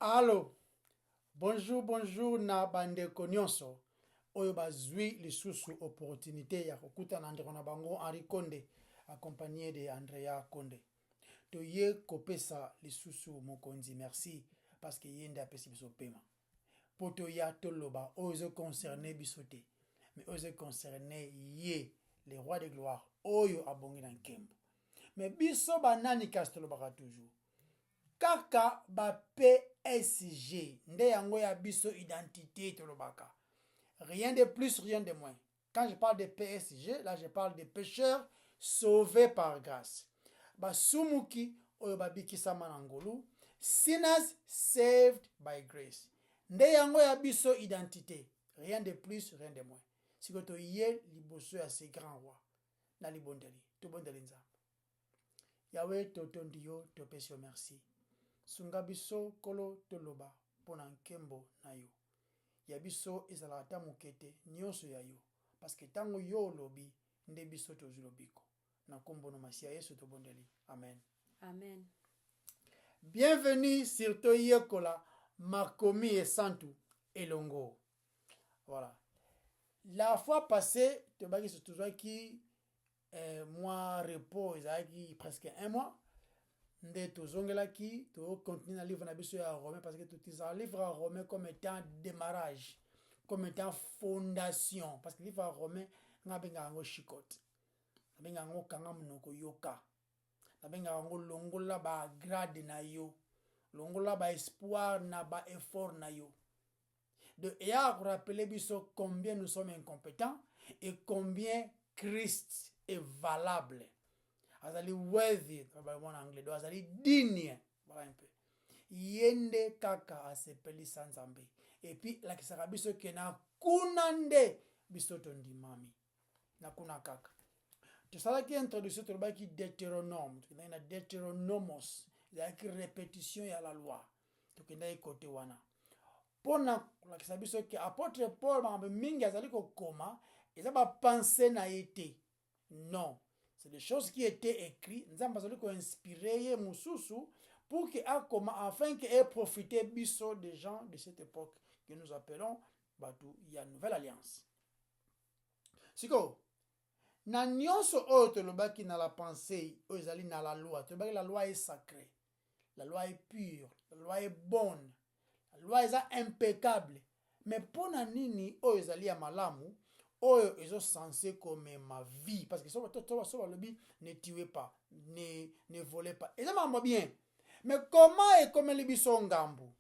Allô, bonjour na bandeko nyonso oyo bazwi lisusu opportunité ya kokutana ndeko na bango Henri Konde accompagné de Andrea Konde. Toye kopesa lisusu mokonzi merci parce que yende apesi biso pema. Poto ya toloba oyo concerné biso te, mais oyo concerné ye le roi de gloire oyo abongi na nkembo. Mais biso banani kasi tolobaka toujours. Kaka ba PSG, nde yango ya biso identité tolobaka. Rien de plus, rien de moins. Quand je parle de PSG, là je parle des pécheurs sauvés par grâce. Ba sumuki oyo babikisama na ngolu, sinners saved by grace. Nde yango ya biso identité. Rien de plus, rien de moins. Siko to ye liboso ya se grand roi. Na libondeli, to bondeli nzambe. Yahweh totondi yo, topesi yo merci. Sunga biso kolo toloba pona nkembo na yo. Ya biso ezala ata mokete nyonso ya yo. Parce que tango yo lobi, nde biso tozu lobiko. Na kombo na masia Yesu tobondeli. Amen. Amen. Bienvenue sur Toyekola Makomi et Santu Elongo. Voilà. La fois passée, tobaki se toujours qui mois repos, ezaki presque un mois. Nde tozongelaki to continuer na livre na biso ya Romain parce que tout ça livre à Romain comme étant démarrage, comme étant fondation parce que livre à Romain ngabenga ngo shikot. Ngabenga ngo kanga munoko yoka. Ngabenga ngo longola ba grade na yo. Longola ba espoir na ba effort na yo. De et à rappeler biso combien nous sommes incompétents et combien Christ est valable. Azali worthy, en anglais, azali digne, voilà un peu. Yende kaka asepeli sanzambe. Et puis, la kisaka biso kena kunande biso tondi mami. Na kuna kaka. Tu sais qui introduction to ba ki Deutéronome, tu na Deutéronomos, la ki répétition ya la loi. Tu kenda côté wana. Pona la kisaka biso ki apôtre Paul mambe mingi azali ko koma, eza ba penser na été. Non. C'est des choses qui étaient écrites. Nous avons inspiré Moussousou pour que afin qu'il ait profité biso des gens de cette époque que nous appelons Batou, il y a une nouvelle alliance. Siko, na nyonso oyo tolobaki na la pensée, ozali na la loi. Tolobaki la loi est sacrée. La loi est pure. La loi est bonne. La loi est impeccable. Mais pour nini ozali ya malamu, oyo est censé comme ma vie parce que ça ne tuez pas, ne volez pas. Et ça m'a bien. Mais comment est comme les bisons gambo?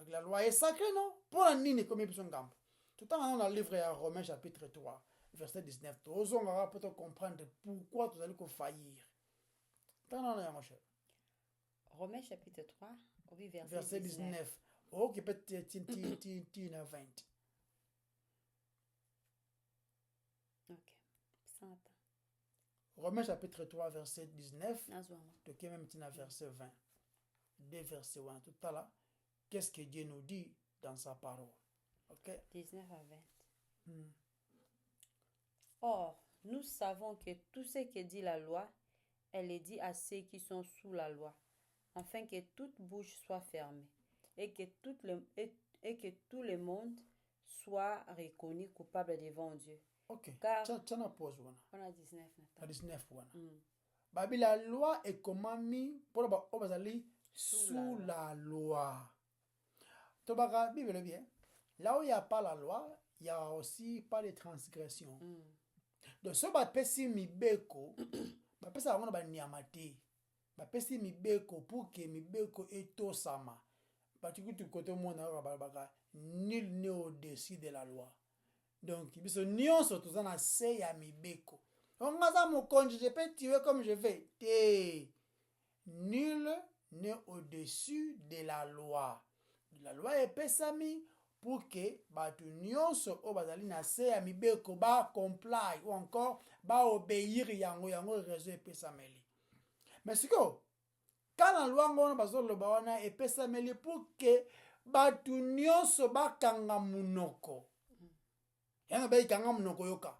La loi est sacrée, non? Pour la nini comme les bisons gambo. Tout le temps dans le livre à Romains chapitre 3, verset 19. Osons pour comprendre pourquoi tu allez faillir. Romains chapitre 3, verset 19. Oh, qui peut être 20. Ok. Santa. Romains chapitre 3, verset 19. Donc, même verset 20. Deux versets 1. Tout à l'heure, qu'est-ce que Dieu nous dit dans sa parole? Ok? 19 à 20. Or, nous savons que tout ce que dit la loi, elle est dit à ceux qui sont sous la loi, afin que toute bouche soit fermée et que tout le monde soit reconnu coupable devant Dieu. Ok. Car Tiens, pause. On a 19. À 19. Babi la loi est comment mis pour obazali sous la loi. Tobaka, Bible bien. Là où il n'y a pas la loi, il n'y a aussi pas de transgression. Donc, ce bapesi mibeko, bapesa wango ba niamate. Bapesi mibeko pour que mibeko etosama. Batikutu côté mona baka nul n'est au-dessus de la loi. Donc, biso nyonso tozana se ya mibeko. On a mon conge, je peux tuer comme je veux. Nul n'est au-dessus de la loi. La loi est pesami pour que batu nyonso o bazali na se ya mibeko ba comply ou encore ba obéir yango réseau epesameli. Mais siko quand la loi ngona bazolo ba wana epesameli pour que batu nyonso ba kanga munoko. Yana ba kanga munoko yoka.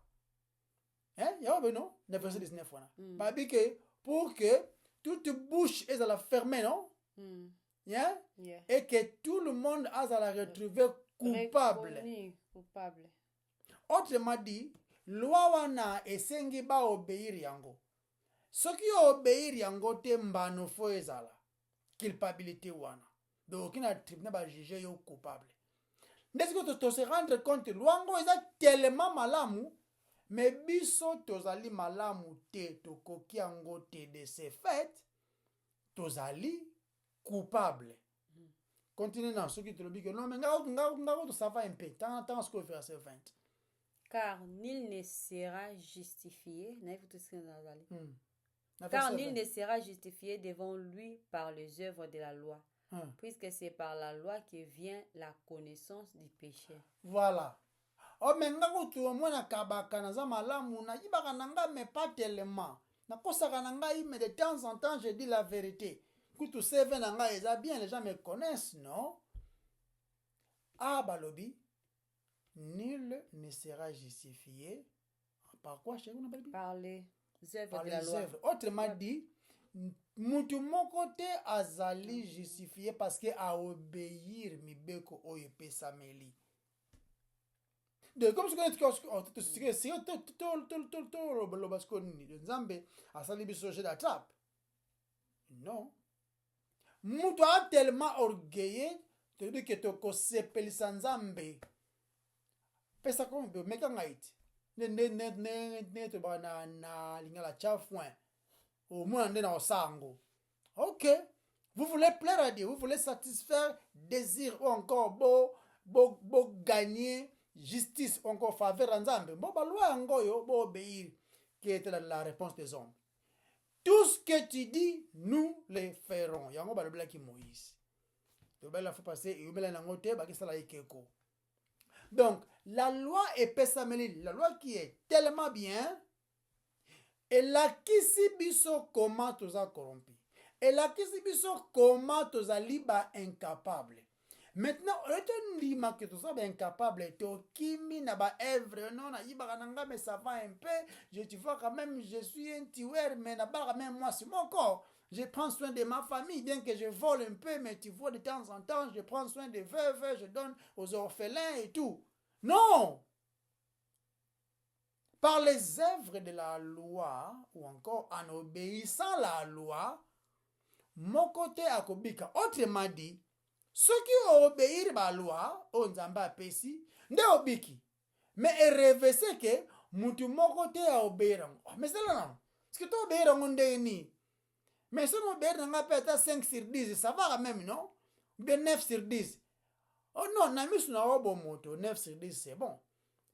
Yahweh non? Verset 19 wana. Babi que pour que toute bouche est à la fermer, non? yeah? Yeah. Et que tout le monde a à la retrouver coupable. Reconnu coupable. Autrement dit, loi wana esengi ba obéir yango. Soki obéir yango te mbano fo ezala. Culpabilité wana. Donc aucun tribunal va juger yo coupable. N'est-ce que tu se rendre compte loi ngo eza tellement malamu mais biso tozali malamu te tokoki yango te de ce fait tozali coupable. Continue dans ce qui te le dit que non mais nga ça va un peu tant ce que verset 20. Car nul ne sera justifié. Car nul ne sera justifié devant lui par les œuvres de la loi, puisque c'est par la loi que vient la connaissance du péché. Voilà. Oh mais nga kutu omona kabaka naza malamu na yibaka nanga mais pas tellement. Na kosaka nanga mais de temps en temps je dis la vérité. Kutu seve nanga eza bien les gens me connaissent, non? Ah balobi nul ne sera justifié par quoi chez vous? Par les œuvres par de les la loi. œuvres. Autrement dit, mutu moko te azali justifié parce que a obéir mibeko oyo pesameli. De comme ce que Nzambe asali biso jeu d'attrape. Non. Mutu a tellement orgueilleux te dit que toko sepelisa Nzambe. Pesa comme meka ngaiti. Ne to bana na lingala chafouin. Au moins on est dans sango. OK. Vous voulez plaire à Dieu, vous voulez satisfaire désir ou encore beau gagner justice ou encore faveur en Nzambe. Bon ba loi ngoyo bo obéir qui était la réponse des hommes. Tout ce que tu dis, nous le ferons. Yango ba le blaki Moïse. To ba la faut passer et ubela na ngote ba kisala ikeko. Donc, la loi est pesameli, la loi qui est tellement bien, et la kisi biso comment toza corrompu. Et la kisi biso comment toza liba incapable. Maintenant, on dit que toza incapable, to kimi na ba œuvre non na yiba nanga mais ça va un peu, tu vois quand même je suis un tueur mais na ba même moi c'est mon corps. Je prends soin de ma famille, bien que je vole un peu, mais tu vois, de temps en temps, je prends soin des veuves, je donne aux orphelins et tout. Non! Par les œuvres de la loi, ou encore en obéissant à la loi, mon côté a kobika. Autrement dit, ceux qui obéissent à la loi, on zamba pesi, ne obiki. Mais il rêve que, mutu mon côté a obéir. Mais c'est là, non? Est-ce que tu obéis à mon déni? Mais si on obéit à peut-être 5 sur 10, ça va quand même, non? Bien 9 sur 10. Oh non, na mis na obo moto 9 sur 10 c'est bon.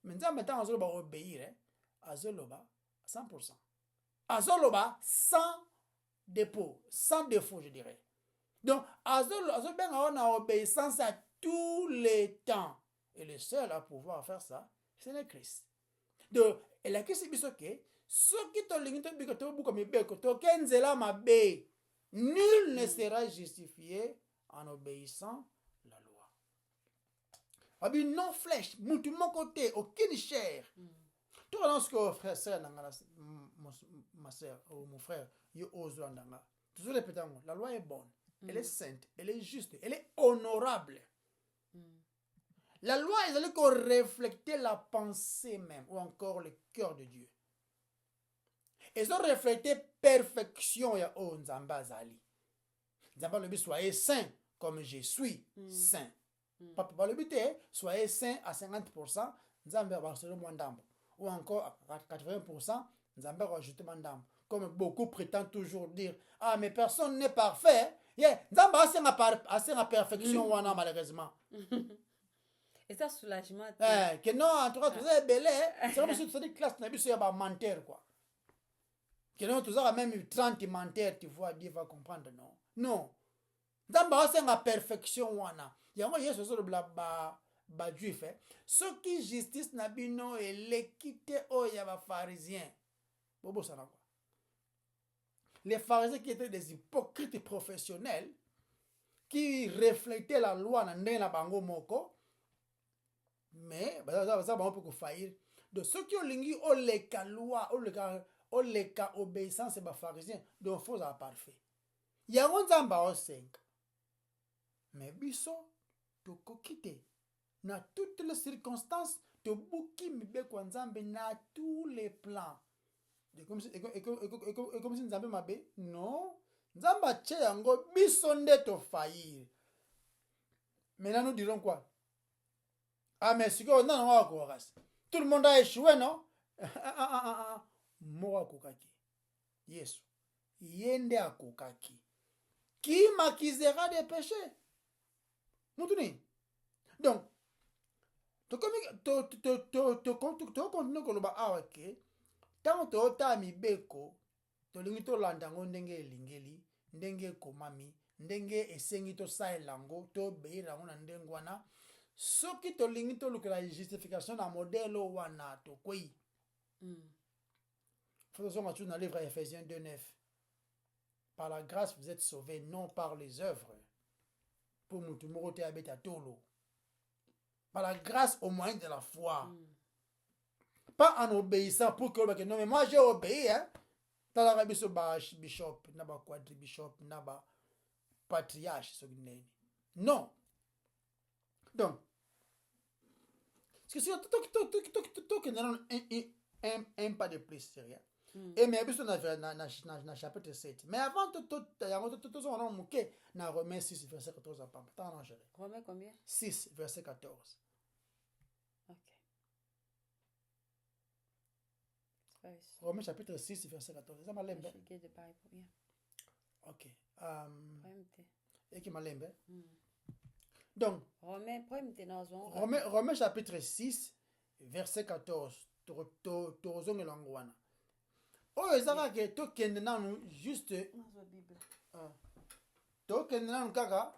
Mais maintenant azoloba obéir, azoloba 100%. Azoloba sans dépôt, sans défaut je dirais. Donc azoloba on a obéissance à tous les temps et le seul à pouvoir faire ça, c'est le Christ. Donc et la question c'est que ceux qui te limitent to buka mibeko to kenzela mabe, nul ne sera justifié en obéissant la loi. Abi non flèche, mutu mon côté, aucune chair. Tu vois ce que frère sœur ma sœur ou mon frère, yo ose ndanga. Toujours répétant, la loi est bonne, elle est sainte, elle est juste, elle est honorable. La loi est allée qu'on refléter la pensée même ou encore le cœur de Dieu. Ils ont reflété perfection ya o nzamba zali. Nzamba le but soyez saint comme je suis saint. Papa le but est soyez saint à 50%, nzamba va rajouter mandambo ou encore à 80%, nzamba va rajouter mandambo. Comme beaucoup prétendent toujours dire, ah mais personne n'est parfait. Yeah, nzamba assez en perfection wana malheureusement. Et ça soulagement. Que non en tout cas tout ça est belé, c'est comme si tu dis classe na biso ya ba menteur quoi. Que non, tu as même 30 menteur, tu vois, Dieu va comprendre, non? Non. Dans la perfection, wana. Il y a un yesu sur le ba juif. Ce qui justice nabino et l'équité au yaba pharisien. Bobo ça quoi. Les pharisiens qui étaient des hypocrites professionnels, qui reflétaient la loi na bango moko, mais ça va un peu faillir. De ceux qui ont lingi au leka loi, au leka obéissance et pharisien, donc faut être parfait. Il y a un zamba au 5. Mais biso tokoki te na toutes les circonstances tobuki mibeko nzambe na tous les plans. Et comme si nzambe mabe non, nzambe atie yango biso nde to faillir. Maintenant nous dirons quoi? Ah mais si on a tout le monde a échoué, non? Moko akokaki. Yesu. Yende akokaki. Qui m'accusera des péchés? Moutuni. Donc, tu continues koloba awa ke tant tota mibeko tolingi tolanda ngo ndenge elingeli ndenge ekomami ndenge esengi tosalela ngo tobeira ngo na ndenge wana soki tolingi tolukela justification na modèle wana tokwei. Faisons dans le livre Ephésiens 2:9. Par la grâce vous êtes sauvés, non par les œuvres. Pour nous, par la grâce au moyen de la foi. Pas en obéissant pour que non, mais moi j'ai obéi, hein. Dans la rabbi bishop, naba quadri bishop, naba patriarche, non. Donc, parce que si un pas de plus, c'est rien. Et mais bien sûr na chapitre 7. Mais avant tout on moqué na Romains 6 verset 14 à pas. Romains combien? 6 verset 14. OK. Romains chapitre 6 verset 14. Ça m'a l'air. OK. Et qui m'a l'air. Donc Romains chapitre 6 verset 14. Torozong langwana. Oh, ezaka ke tokende nanu juste tokende nanu kaka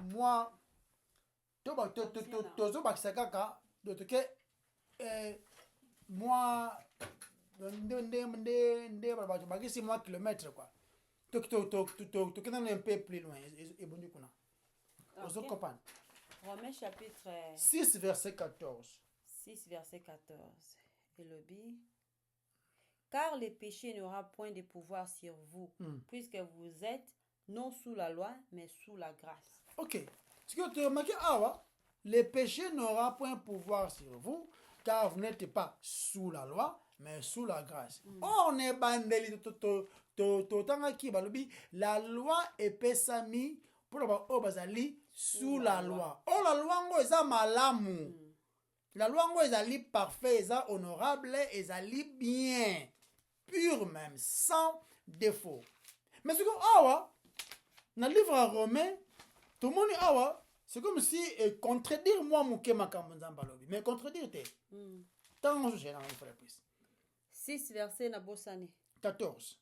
moi tozo bakisa kaka dotoke moi nde bakisi moi kilomètre quoi tokende nanu un peu plus loin ebondi kuna ozo comprendre. Romains chapitre 6 verset 14. 6 verset 14. Et le bi. Car le péché n'aura point de pouvoir sur vous, puisque vous êtes non sous la loi, mais sous la grâce. Ok. Ce que tu remarques, le péché n'aura point pouvoir sur vous, car vous n'êtes pas sous la loi, mais sous la grâce. On est bandeli la loi est pesami pour le sous la loi. Oh, la loi est malamu. La loi est parfait, est honorable, est bien, pur même, sans défaut. Mais c'est comme dans le livre à Romains, tout le monde c'est comme si contredire moi mais contredire te. Tant que j'ai dans le plus. 6 verset na bosani. 14.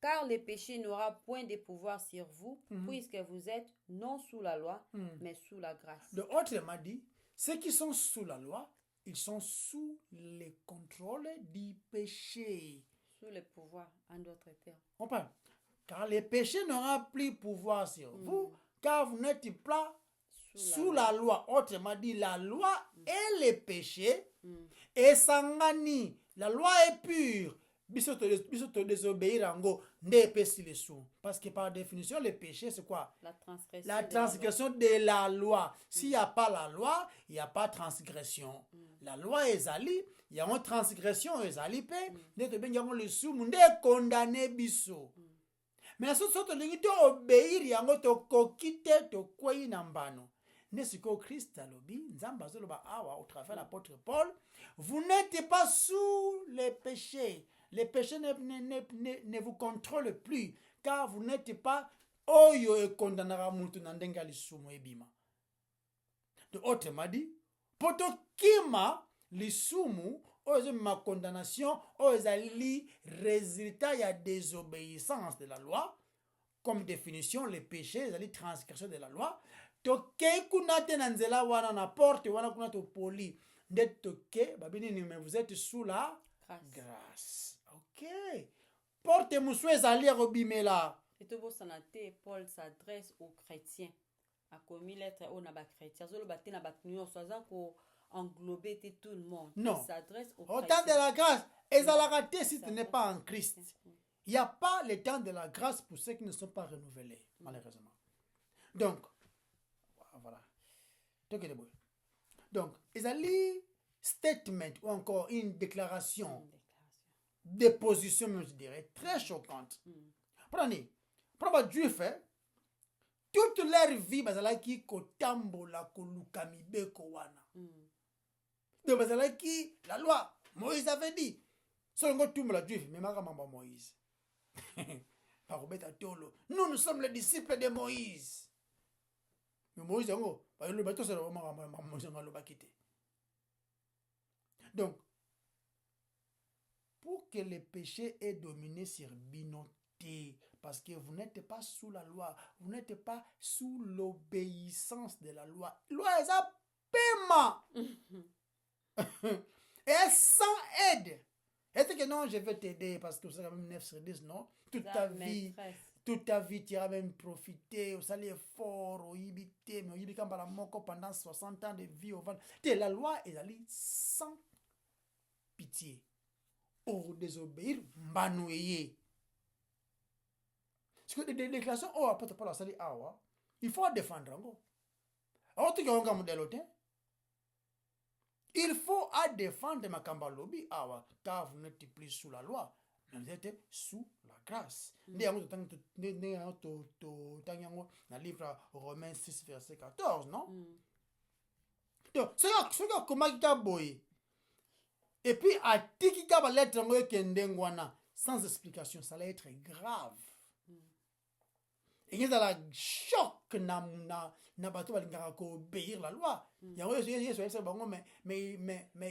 Car le péché n'aura point de pouvoir sur vous, puisque vous êtes non sous la loi, mais sous la grâce. De autrement dit, ceux qui sont sous la loi, ils sont sous le contrôle du péché. Sous le pouvoir, en d'autres termes. On parle. Car le péché n'aura plus pouvoir sur vous, car vous n'êtes pas sous la loi. Autrement dit, la loi est le péché. Et sangani, la loi est pure. Biso to désobéir ango nde pesi le sou. Parce que par définition le péché c'est quoi? La transgression de la loi. S'il n'y a pas la loi, il n'y a pas transgression. La loi est ali, il y a une transgression est ali pe, nde ben yango le sou nde condamné biso. Mais ce sont les gens obéir yango to kokite to kwei nambano. Ne ce que Christ a lobi, nzamba zoloba awa au travers l'apôtre Paul, vous n'êtes pas sous les péchés. Les péchés ne vous contrôlent plus, car vous n'êtes pas oyo e kondanara muntu na ndenga lisumu ebima. De autrement dit, poto kima lisumu oyo ma condamnation oyo li résultat ya désobéissance de la loi, comme définition les péchés les transgressions de la loi. To ke kunate na nzela wana na porte wana kuna to poli nde to ke babini ni mais vous êtes sous la grâce. Ok. Porte moussoue ezali robimela. Et tout sanate Paul s'adresse aux chrétiens. A commis lettre au naba chrétien. Zolo batte na batunion soza ko englober tout le monde. Non. Il s'adresse aux chrétiens. Autant chrétiens. de la grâce ezalaka te si tu n'es pas en Christ. Il n'y a pas le temps de la grâce pour ceux qui ne sont pas renouvelés, malheureusement. Donc, voilà. Donc, ils ont statement ou encore une déclaration de position, je dirais, très choquante. Prenez, juif, toute leur vie, bazalaki kotambola kolukami beko wana. Donc, bazalaki, la loi, Moïse avait dit, selon tout la juif, mais ma maman Moïse. Nous sommes les disciples de Moïse. Mais Moïse, donc, pour que le péché ait dominé sur Binoté, parce que vous n'êtes pas sous la loi, vous n'êtes pas sous l'obéissance de la loi. Loi est un paiement. Et sans aide. Est-ce que non, je vais t'aider parce que c'est quand même 9 sur 10, non? Toute ta vie, tu as même profité, au salaire fort, au ibité, mais au ibité pendant 60 ans de vie au ventre. La loi est allée sans pitié. Au désobéir, banouiller. Parce que des déclarations, oh, apôtre Paul a dit, il faut défendre encore. Alors, tu as un modèle, il faut défendre ma cambalobi, car vous n'êtes plus sous la loi, mais vous êtes sous la grâce. Dans le livre Romains 6, verset 14, non? Donc, c'est comment il a boyé. Et puis, à Tikika va lettre sans explication, ça allait être grave. Et il y a la choc na bateau va obéir la loi. Mais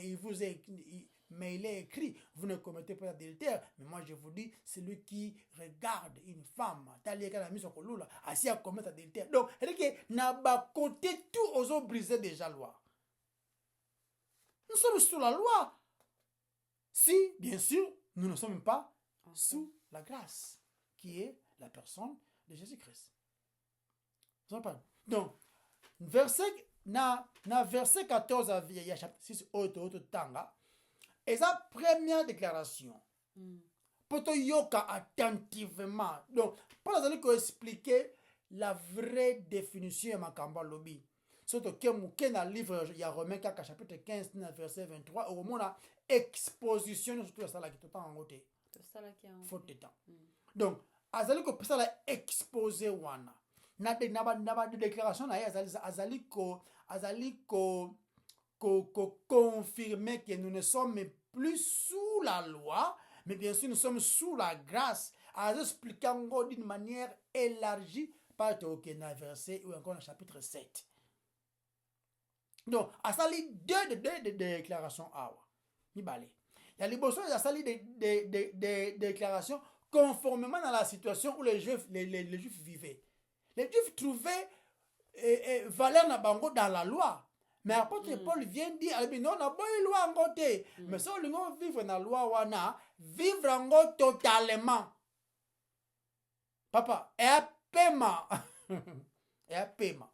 il vous est mais il est écrit, vous ne commettez pas d'adultère. Mais moi je vous dis, celui qui regarde une femme, telle qu'elle a mis son colou là, assis à commettre adultère. Donc, elle dit que n'a pas côté tout aux autres briser déjà la loi. Nous sommes sous la loi. Si, bien sûr, nous ne sommes pas sous la grâce, qui est la personne de Jésus-Christ. Donc, verset 14 à chapitre 6, tanga, et sa première déclaration, pour te yoka attentivement. Donc, pour nous expliquer la vraie définition de Makamba Lobby. Surtout que dans le livre, il y a Romains 4, chapitre 15, verset 23, au moment de exposition, surtout ça là qui est tout le temps en côté. Faute de temps. Donc, azali ko pesa la exposé wana. Na déclaration na azali ko confirmer que nous ne sommes plus sous la loi, mais bien sûr nous sommes sous la grâce. En expliquant d'une manière élargie par le verset ou encore le chapitre 7. Donc, azali deux déclarations awa. Ni balé. Il y a les besoins azali des déclarations conformément dans la situation où les Juifs vivaient. Les Juifs trouvaient valeur na bango dans la loi. Mais apôtre Paul vient dire, non, on a une loi en côté. Mais si on veut vivre dans la loi, wana, vivre en côté totalement. Papa, et un paiement. Et un paiement.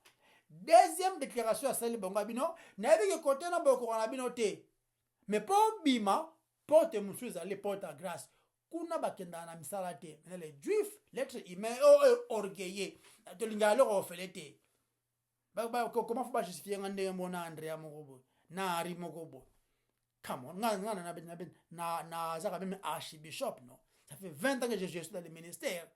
Deuxième déclaration à celle bongo abino, n'a vu que côté na boko na binoté. Mais pour bima, porte monsieur aller porte à grâce. Kuna bakenda na misala te. Les Juifs, l'être humain orgueilleux. De l'ingalo ofelete. Comment faut pas justifier ngande mona Andrea Mogobo na Ari Mogobo. Come on, na zaka même archbishop non. Ça fait 20 ans que je suis dans le ministère.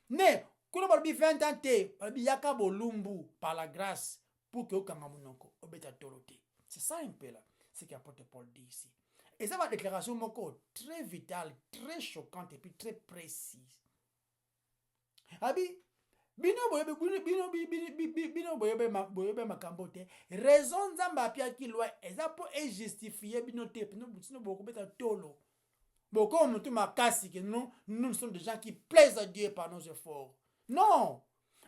Mais kuna balbi 20 ans te, balbi yaka bolumbu par la grâce pour que okanga monoko obeta torote. C'est ça un peu là, ce qu'apôtre Paul dit ici. Et ça va déclaration moko très vitale, très choquante et puis très précise. Abi bino boyebe makambote raison nzamba apia ki loi eza po e justifier bino te bino boko beta tolo boko mutu makasi que nous sommes des gens qui plaisent à Dieu par nos efforts. Non.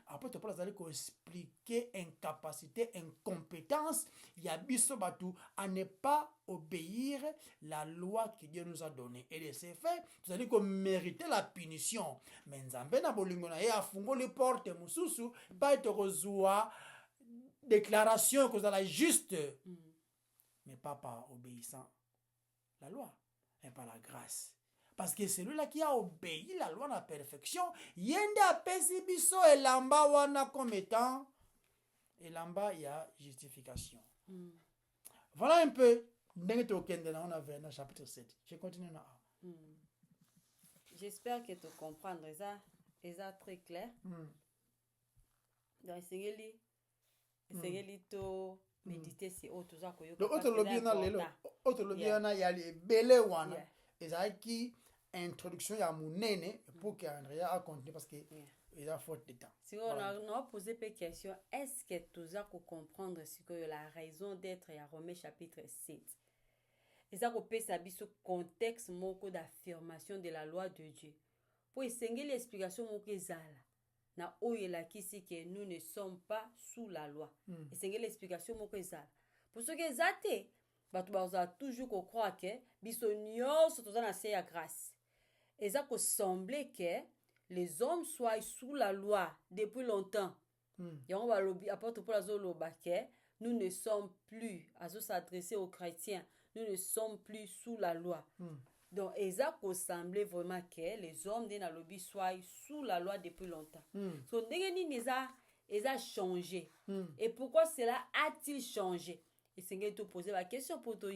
Après tu peux expliquer incapacité, incompétence, il y a biso batu à ne pas obéir la loi que Dieu nous a donnée. Et de ces faits, vous allez mériter la punition. Mais nzambe na bolingo na ye afungo les portes mususu pas te rezoa déclaration que vous la juste. Mais pas par obéissant la loi, mais par la grâce. Parce que celui-là qui a obéi la loi à la perfection, yende apesi biso elamba wana comme étant elamba ya justification. Voilà un peu ndenge tokende na on a vers chapitre 7. Je continue na. J'espère que tu comprends ça très clair. Donc Seigneur to méditer si autre ça ko yo. Le autre lobby na lelo, autre lobby na yali belé wana. Ezaki introduction ya munene pour que Andrea a continué parce que il a faute de temps. Si on a posé une question, est-ce que tu as comprendre ce que la raison d'être à Romains chapitre 7? Et ça peut savoir ce contexte moko d'affirmation de la loi de Dieu. Pour essayer l'explication moko zala na oyela kisi que nous ne sommes pas sous la loi. Essayer l'explication moko zala. Pour ce que zate, bah tu vas toujours croire que biso nyonso toza na se ya grâce. Et ça peut sembler que les hommes soient sous la loi depuis longtemps. Et on va apporter pour la zone nous ne sommes plus, à s'adresser aux chrétiens, nous ne sommes plus sous la loi. Donc, ça peut sembler vraiment que les hommes de la lobby soient sous la loi depuis longtemps. Donc, ils ont changé. Et pourquoi cela a-t-il changé? Et c'est que tu poses la question pour toi.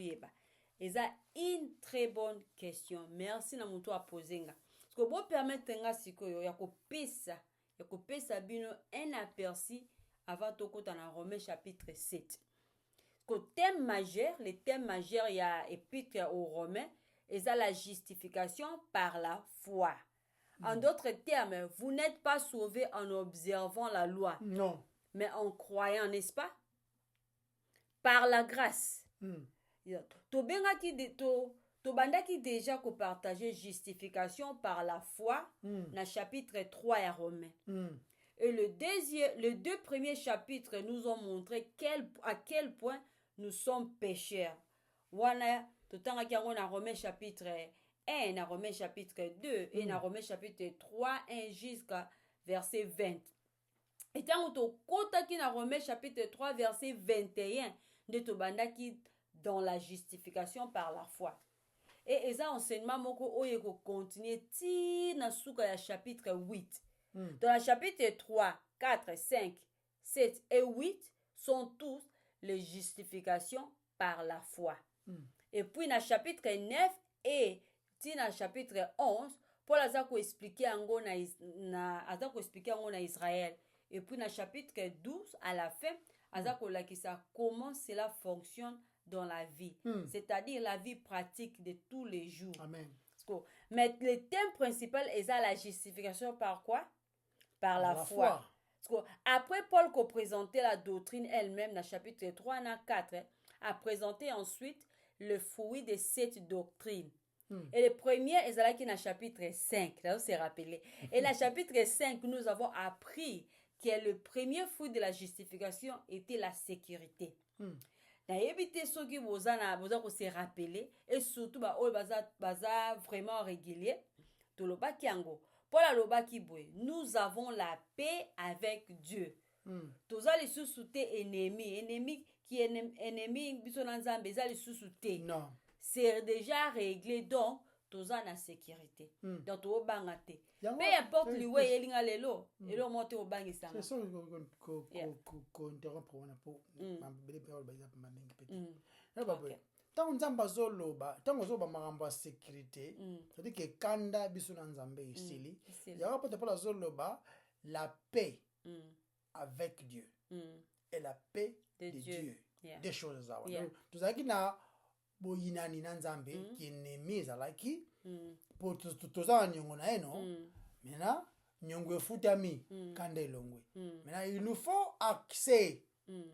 Et ça une très bonne question. Merci na mutu a posé nga. Parce que bon permettre nga sikoyo ya ko pesa bino un aperçu avant to kota na Romains chapitre 7. Le thème majeur il y a épître aux Romains et ça la justification par la foi. En d'autres termes, vous n'êtes pas sauvés en observant la loi. Non. Mais en croyant, n'est-ce pas? Par la grâce. To bandaki déjà ko partager justification par la foi dans chapitre 3 à Romains. Et les deux premiers chapitres nous ont montré à quel point nous sommes pécheurs. Wana totanga kiango na Romains chapitre 1, na Romains chapitre 2 et na Romains chapitre 3 1 jusqu'à verset 20. Et tant to kotaki na Romains chapitre 3 verset 21 de to bandaki dans la justification par la foi. Et ça enseignement moko oye ko continuer ti na suka ya chapitre 8. Dans le chapitre 3, 4, 5, 7 et 8 sont tous les justifications par la foi. Et puis dans le chapitre 9 et dans le chapitre 11, Paul a expliqué en Israël. Et puis dans le chapitre 12 à la fin, comment cela fonctionne dans la vie, c'est-à-dire la vie pratique de tous les jours. Amen. Mais le thème principal est la justification par quoi? Par la foi. Après Paul qui présentait la doctrine elle-même dans chapitre 3 et 4, a présenté ensuite le fruit de cette doctrine. Et le premier est là qui est dans chapitre 5, là on s'est rappelé. Et dans chapitre 5, nous avons appris que le premier fruit de la justification était la sécurité. Nayebi soki bozana ko se rappeler et surtout baza vraiment régulier to loba kiango pour la loba ki boy nous avons la paix avec Dieu. Toza li susute ennemi qui est ennemi biso na Nzambe za li susute. Non. C'est déjà réglé donc toza na sécurité. Donc to bangate. Peu importe liwe yelinga lelo, elo monte o bangisa. C'est ça ko interrompre wana po mabele pe ba za pa mingi petit. Na ba boy. Tant Nzamba zoloba, tant ozoba makambo ya sécurité, c'est-à-dire que kanda biso na Nzambe isili, ya rapporte pas la zoloba la paix avec Dieu et la paix de Dieu. Des choses ça. Tout ça qui na boyinani na Nzambe qui ennemi ezalaki pour toza nyongo na eno. Maintenant nyongo efutami kanda elongwe. Maintenant il nous faut accès.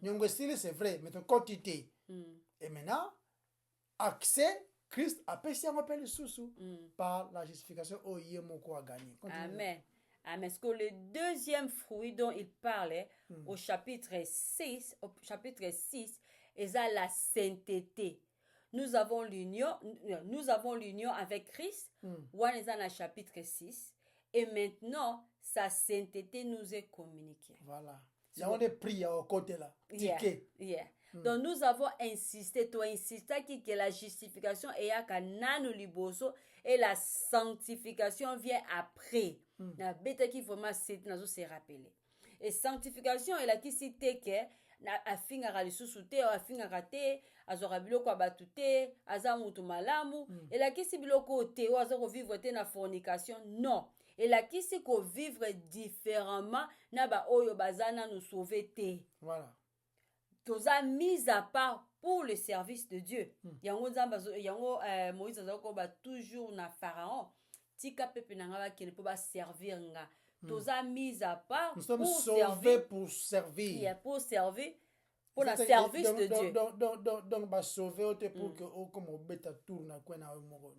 Nyongo style c'est vrai, mais ton quantité. Et maintenant accès Christ a péché en appel sous par la justification au yemoko a gagné. Amen. Amen. Parce que le deuxième fruit dont il parlait au chapitre 6 est la sainteté. Nous avons l'union avec Christ. On est dans le chapitre 6 et maintenant sa sainteté nous est communiquée. Voilà. Il y a des prix au côté là. Donc nous avons insisté que la justification est à kananu liboso et la sanctification vient après. Na beta qui vraiment c'est nazo se rappeler. Et sanctification et la qui cité que na afingaka lisusu te afingaka te azwaka biloko ya bato te aza mutu malamu elakisi biloko te oyo aza kovivre te na fornication non elakisi kovivre différemment na baoyo baza nanu sauve te. Voilà. Toza mise à part pour le service de Dieu. Yango nzamba yango Moïse azako koba toujours na pharaon tika pepe na nga bakene po ba servir nga. Toza mise à part nous sommes pour sauvés servir, pour servir. Yeah, pour servir pour le service de Dieu. Donc ba sauver pour que comme au beta tourne quoi na non.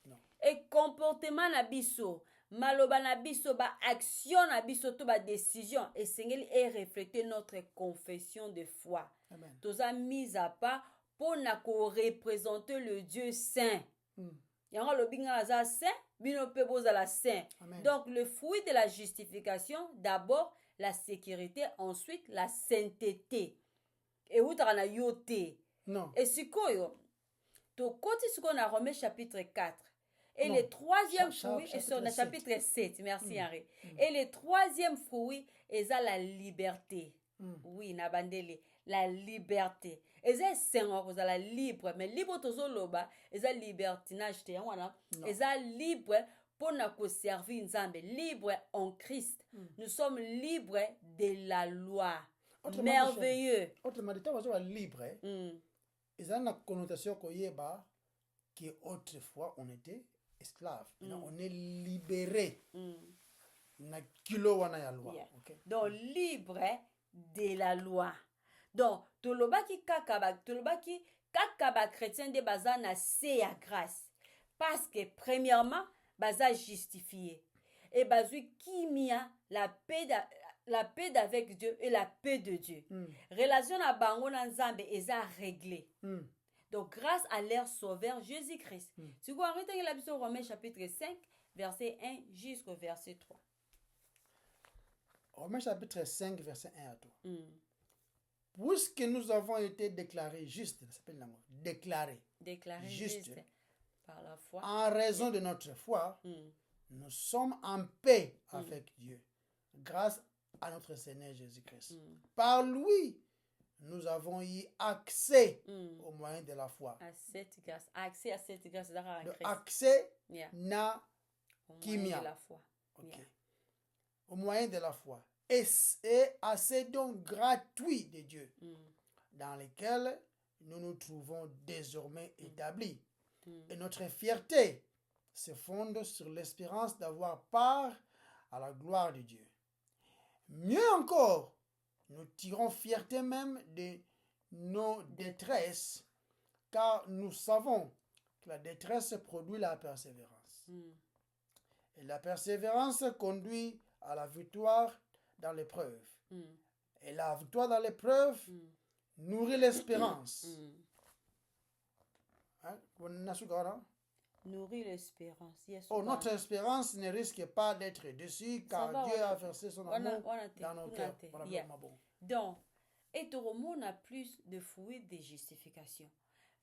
Non. Et comportement na biso maloba na biso ba action na biso to ba décision esengeli et refléter notre confession de foi. Amen. Toza mise à part pour na ko représenter le Dieu saint. Yango lobinga za saint bino pe bozala saint. Amen. Donc le fruit de la justification d'abord la sécurité ensuite la sainteté. Et utara na yote. Non. Et sikoyo to koti sikoyo na Romains chapitre 4. Et Non. le troisième fruit est sur le Chapitre chapitre 7. Merci Henri. Et le troisième fruit est la liberté. Oui, nabandele la liberté. Eza sengo kozala libre mais libre tozoloba eza libertinage te wana eza libre pour na ko servir Nzambe libre en Christ. Nous sommes libres de la loi. Autrement Merveilleux. Autrement dit, on va libre. Ils ont une connotation qu'autrefois on était esclave. On est libéré. Na kilo wana ya loi. Yeah. Okay? Donc libre de la loi. Donc tolobaki kakaba chrétien de baza na se ya grâce. Parce que premièrement baza justifié. Et bazui kimia la paix d'avec Dieu et la paix de Dieu. Relation à bango na Nzambe eza réglée. Donc grâce à leur sauveur Jésus-Christ. Si vous arrêtez la Bible Romains chapitre 5 verset 1 jusqu'au verset 3. Romains chapitre 5 verset 1 à 3. Puisque nous avons été déclarés justes, ça s'appelle l'amour, déclarés juste par la foi. En raison de notre foi, nous sommes en paix avec Dieu, grâce à notre Seigneur Jésus-Christ. Par lui, nous avons eu accès au moyen de la foi. À cette grâce. Accès à cette grâce. Accès na kimia. De la foi. Okay. Au moyen de la foi. Et à ces dons gratuits de Dieu, dans lesquels nous nous trouvons désormais établis. Et notre fierté se fonde sur l'espérance d'avoir part à la gloire de Dieu. Mieux encore, nous tirons fierté même de nos détresses, car nous savons que la détresse produit la persévérance. Et la persévérance conduit à la victoire dans l'épreuve. Et la victoire dans l'épreuve nourrit l'espérance. Nourrit l'espérance. Yes, notre espérance ne risque pas d'être déçue car Dieu a versé son amour dans nos cœurs. Donc, et tout le monde a plus de fruits de justification.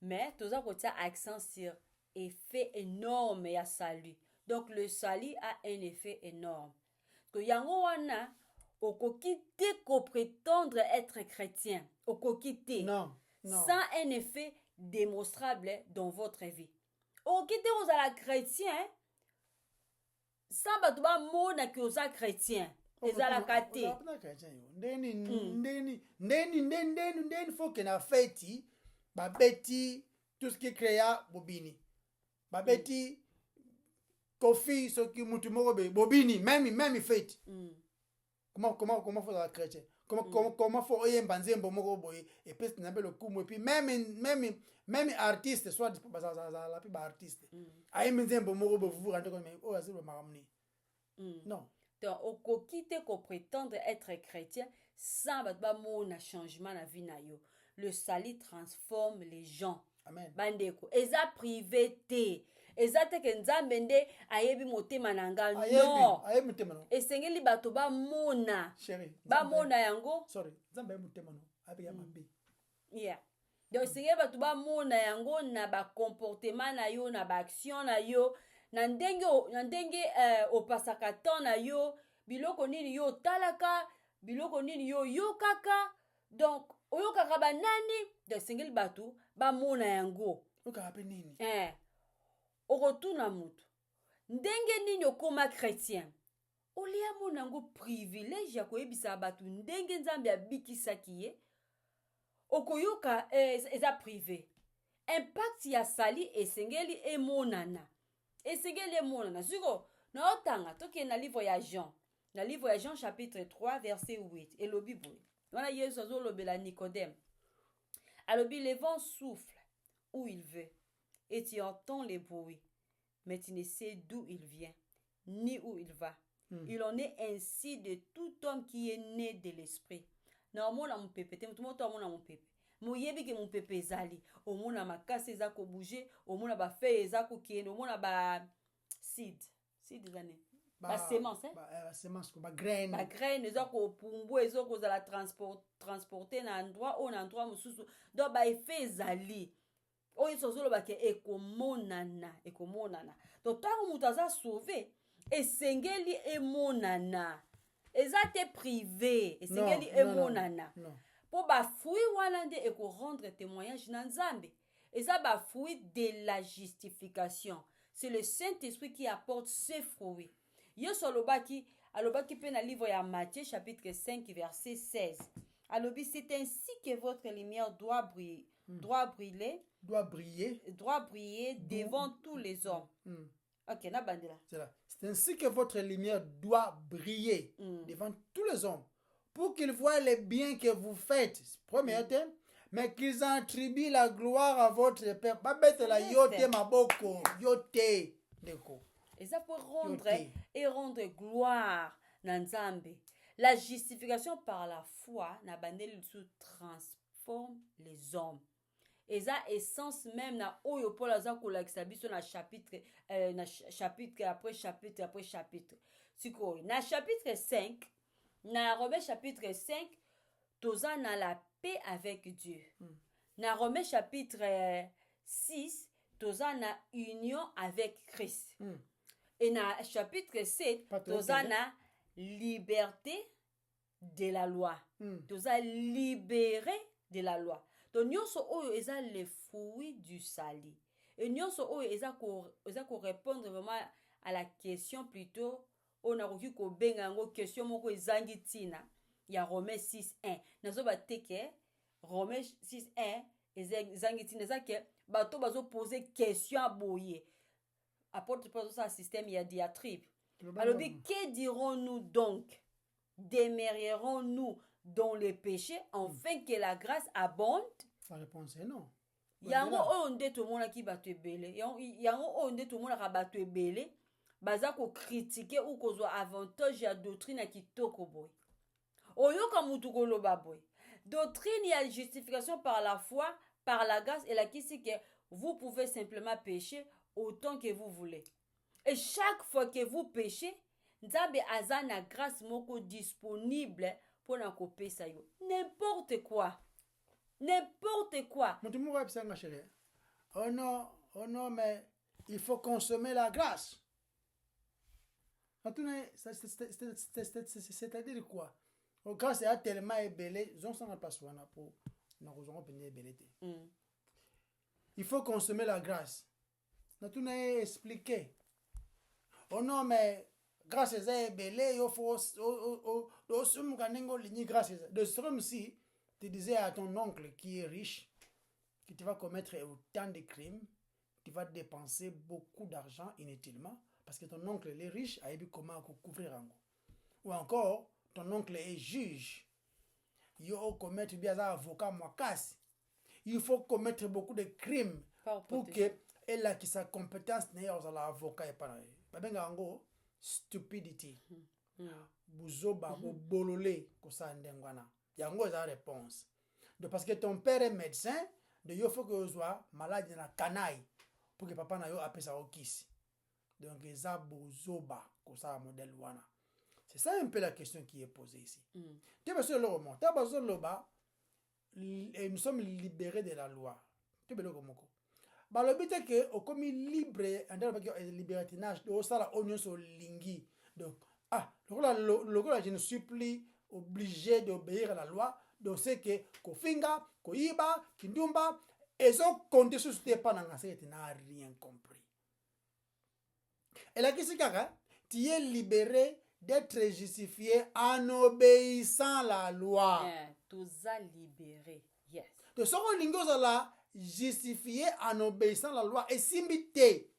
Mais tout ça accent sur effet énorme et à salut. Donc le salut a un effet énorme. Que yango wana okokite ko prétendre être chrétien, okokite. Non. Sans un effet démonstrable dans votre vie. Okokite aux la chrétien sans batba mona que aux chrétien. ezalaka te ndeni faut que na feti babeti tout ce qui créa bobini babeti kofi soki mutu moko bobini même feti comment faut la chrétien comment faut oyemba nzembo moko boye et puis na belo kumu et puis même artiste soit la plus artiste ayemba nzembo moko bo vous rendez compte oh azelo makamni non. Donc, okokite ko prétendre être chrétien sans batba mona changement na vie na yo. Le salut transforme les gens. Amen. Bandeko, eza privé te. Eza te ke Nzambe nde ayebi motema na nga. Non. Ayebi motema no. Esengeli bato ba mona. Chérie. Ba mona yango. Sorry. Nzambe ayebi motema no. Abi ya mabe. Yeah. donc esengeli bato bamona yango na bacomportement na yo na baaction na yo na ndenge opasaka temps na yo biloko nini yo otalaka biloko nini yo oyokaka donc oyokaka banani donc esengeli bato bamona yango oyokaka mpe nini okotuna moto ndenge nini okoma chrétien olia mona yango privilège ya koyebisa bato ndenge nzambe abikisaki ye okoyoka eza privé impact ya sali esengeli emonana siko naotanga tokende na livre ya Jean chapitre 3 verset 8 elobi boye wana yesu azolobela Nicodème alobi le vent souffle où il veut et tu entends les bruits mais tu ne sais d'où il vient ni où il va. Il en est ainsi de tout homme qui est né de l'esprit. Na omona mopepe te mutu moto omona mopepe moyebi ke mopepe ezali omona makasi eza ko bouger omona ba feuille eza ko kende omona ba seed ezane ba semence ba semence ko ba graine eza ko pumbu eza ko za la transporter na endroit mosusu donc ba effet ezali oyo sozoloba ke ekomonana donc tango mutu aza sauvé esengeli emonana eza te privé esengeli emonana po bafruit wana nde ekorendre témoignage na nzambe eza bafruit de la justification. C'est le Saint-Esprit qui apporte ses fruits. Yesu alobaki mpe na livre ya Matthieu chapitre 5 verset 16 alobi c'est ainsi que votre lumière doit briller devant tous les hommes. Ok, na bandela. C'est ainsi que votre lumière doit briller devant tous les hommes pour qu'ils voient les biens que vous faites. Premier thème, mais qu'ils attribuent la gloire à votre Père. Babette la yote maboko, yote deko. Et ça pour rendre gloire na Nzambe. La justification par la foi na bandeli transforme les hommes. Et ça essence même na oyo Paul aza kolakisa biso na chapitre après chapitre. Siko na chapitre 5 na Romains chapitre 5 toza na la paix avec Dieu. Na Romains chapitre 6 toza na union avec Christ. Et na chapitre 7 toza na liberté de la loi. Toza libéré de la loi. Donc nyonso oyo eza le fruit du sali. Et nyonso oyo eza ko répondre vraiment à la question plutôt on a koki ko benga ngo question moko ezangi tina ya Romains 6:1. Nazo bateke Romains 6:1 ezangi tina za ke bato bazo poser question aboye. Apôtre Paul ça système ya diatribe. Alors que dirons-nous donc? Demeurerons-nous dans les péchés afin que la grâce abonde? La réponse est non. Yango oyo nde tomonaki bato ebele yango oyo nde tomonaka bato ebele baza kocritiquer ou kozwa avantage ya doctrine ya kitoko boye oyoka mutu koloba boye doctrine ya justification par la foi par la grâce elakisi que vous pouvez simplement pécher autant que vous voulez et chaque fois que vous péchez Nzambe aza na grâce moko disponible pour na kopesa yo n'importe quoi. Mutu moko abisanga chérie. Oh non, mais il faut consommer la grâce. C'est-à-dire quoi? Grâce est tellement ébélé, ils ont ça pas soin pour nous peine ébélé. Il faut consommer la grâce. Nous n'ai expliqué. Oh non, mais grâce est ébélé, il faut grâce. De ce si tu disais à ton oncle qui est riche que tu vas commettre autant de crimes, tu vas dépenser beaucoup d'argent inutilement parce que ton oncle est riche, a vu comment couvrir un go. Ou encore, ton oncle est juge, il faut commettre bien avocat moakasse. Il faut commettre beaucoup de crimes pour que elle a qui sa compétence n'est pas l'avocat et pareil. Babenga ngo stupidity. Buzoba bololé ko sa ndengwana. Yango za réponse. Donc parce que ton père est médecin, de yo faut que soit malade na canaille pour que papa na yo apesa okisi. Donc eza buzoba ko sa modèle wana. C'est ça un peu la question qui est posée ici. Tu vas sur le roman, tu vas sur le bas nous sommes libérés de la loi. Tu veux moko. Bah le but est que au comme libre en termes de libertinage, au sala oignon sur lingi. Donc le je ne suis plus obligé d'obéir à la loi. Donc c'est que kofinga, koiba, kindumba, et ça compte sur ce pas dans ce tu n'as rien compris. Et là qu'est-ce qu'il y a? Tu es libéré d'être justifié en obéissant à la loi. Tu es libéré. Yes. De ce qu'on lingo là justifié en obéissant à la loi et simité.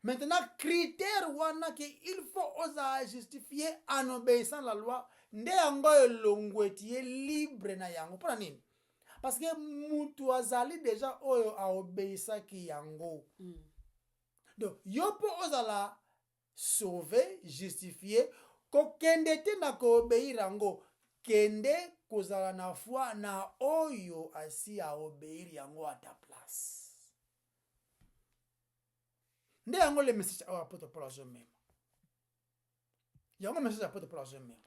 Maintenant critère wana que il faut oser justifier en obéissant à la loi. Nde yango elongwe tu es libre na yango. Pour nini? Parce que mutu azali déjà oyo a obéissa ki yango. Donc yopo ozala sauver, justifier, ko kende te na ko obéir yango, kende kozala na foi na oyo asi a obéir yango à ta place. Nde yango le message à apôtre Paul même. Yango message à apôtre Paul même.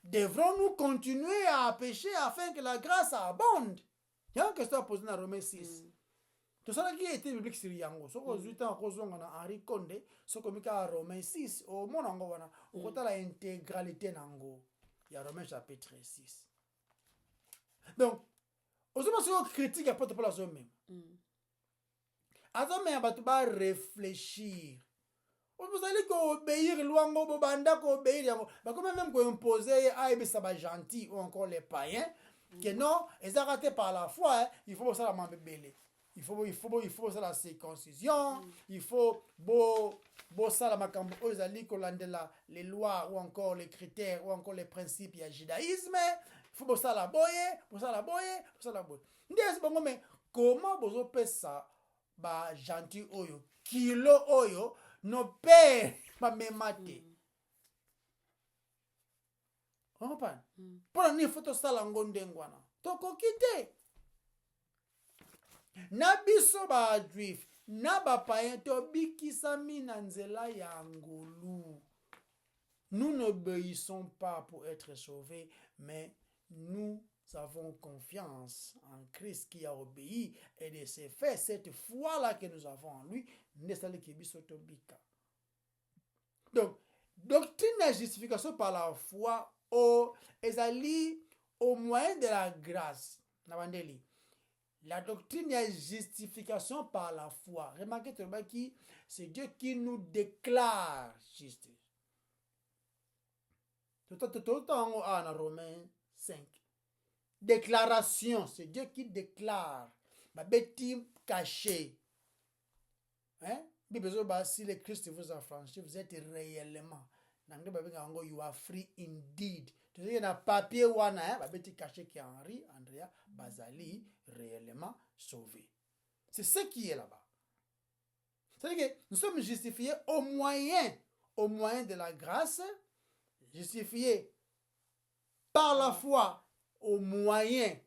Devrons-nous continuer à pécher afin que la grâce abonde? Il y a une question à poser dans Romains 6. Tout ça qui était biblique sur yango. So ko zuita ko zonga na Henri Condé, so ko mika Romains 6 au monango wana, o kota la intégralité nango. Il y a Romains chapitre 6. Donc, osoma so critique apôtre Paul même. Azome abatu ba réfléchir. Vous allez obéir loango bobanda ko obéir yango. Ba comme même ko imposer aibe ça ba gentil ou encore les païens que non, ils ont raté par la foi, il faut ça la mambele. Il faut ça la circoncision, il faut ça la makambo ozali kolandela les lois ou encore les critères ou encore les principes du judaïsme, il faut ça la boye, ça la boye. Ndesi bongo mais comment bozo pesa ba gentil oyo, kilo oyo no père ba memate. On comprend? Pour ni photo ça la ngondengwana. Toko kite. Na biso ba juif na ba païen to bikisami na nzela ya ngolu. Nous n'obéissons pas pour être sauvés, mais nous avons confiance en Christ qui a obéi et de ce fait, cette foi-là que nous avons en lui, donc, doctrine de justification par la foi au moyen de la grâce. La doctrine de justification par la foi. Remarquez tout qui c'est Dieu qui nous déclare juste. Tout en Romains 5. Déclaration, c'est Dieu qui déclare. Ma bêtise cachée. Hein? Si le Christ vous a franchi, vous êtes réellement. You are free indeed. Tu sais, il y a un papier ou un bêtise caché qui est Henri, Andrea, Bazali, réellement sauvé. C'est ce qui est là-bas. C'est-à-dire que nous sommes justifiés au moyen de la grâce, justifiés par la foi. Au moyen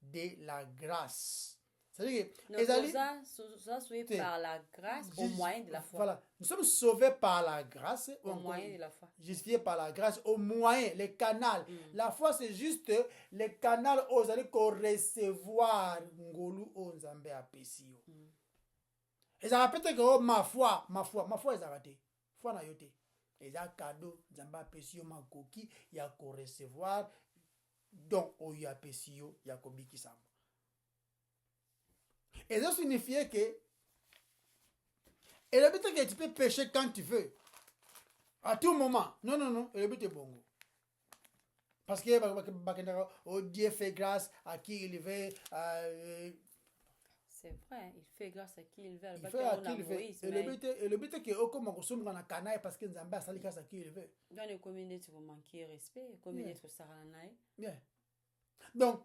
de la grâce. C'est-à-dire que par la grâce, au moyen de la foi. Voilà. Nous sommes sauvés par la grâce. Au moyen de la foi. Justifiés par la grâce, au moyen, les canaux. La foi, c'est juste les canaux où vous allez recevoir ngolu onzambe apesio. Et ça répète que ma foi, ils ont raté. Foi na yote. Et ça cadeau, nzambe apesio ma koki, il y a qu'on recevoir. Donc, au yapesio, Yakobi Kisamba. Et ça signifie que, et le but est que tu peux pécher quand tu veux, à tout moment. Non, et le but est bon. Parce que Dieu fait grâce à qui il veut. C'est vrai, il fait grâce à qui il veut. Il fait à qui il veut. Et le but est que, comme on consomme dans la canaille, parce que nous avons sali grâce à qui il veut. Dans les communautés, vous manquez respect, les communautés, ça ranaille. Bien. Donc,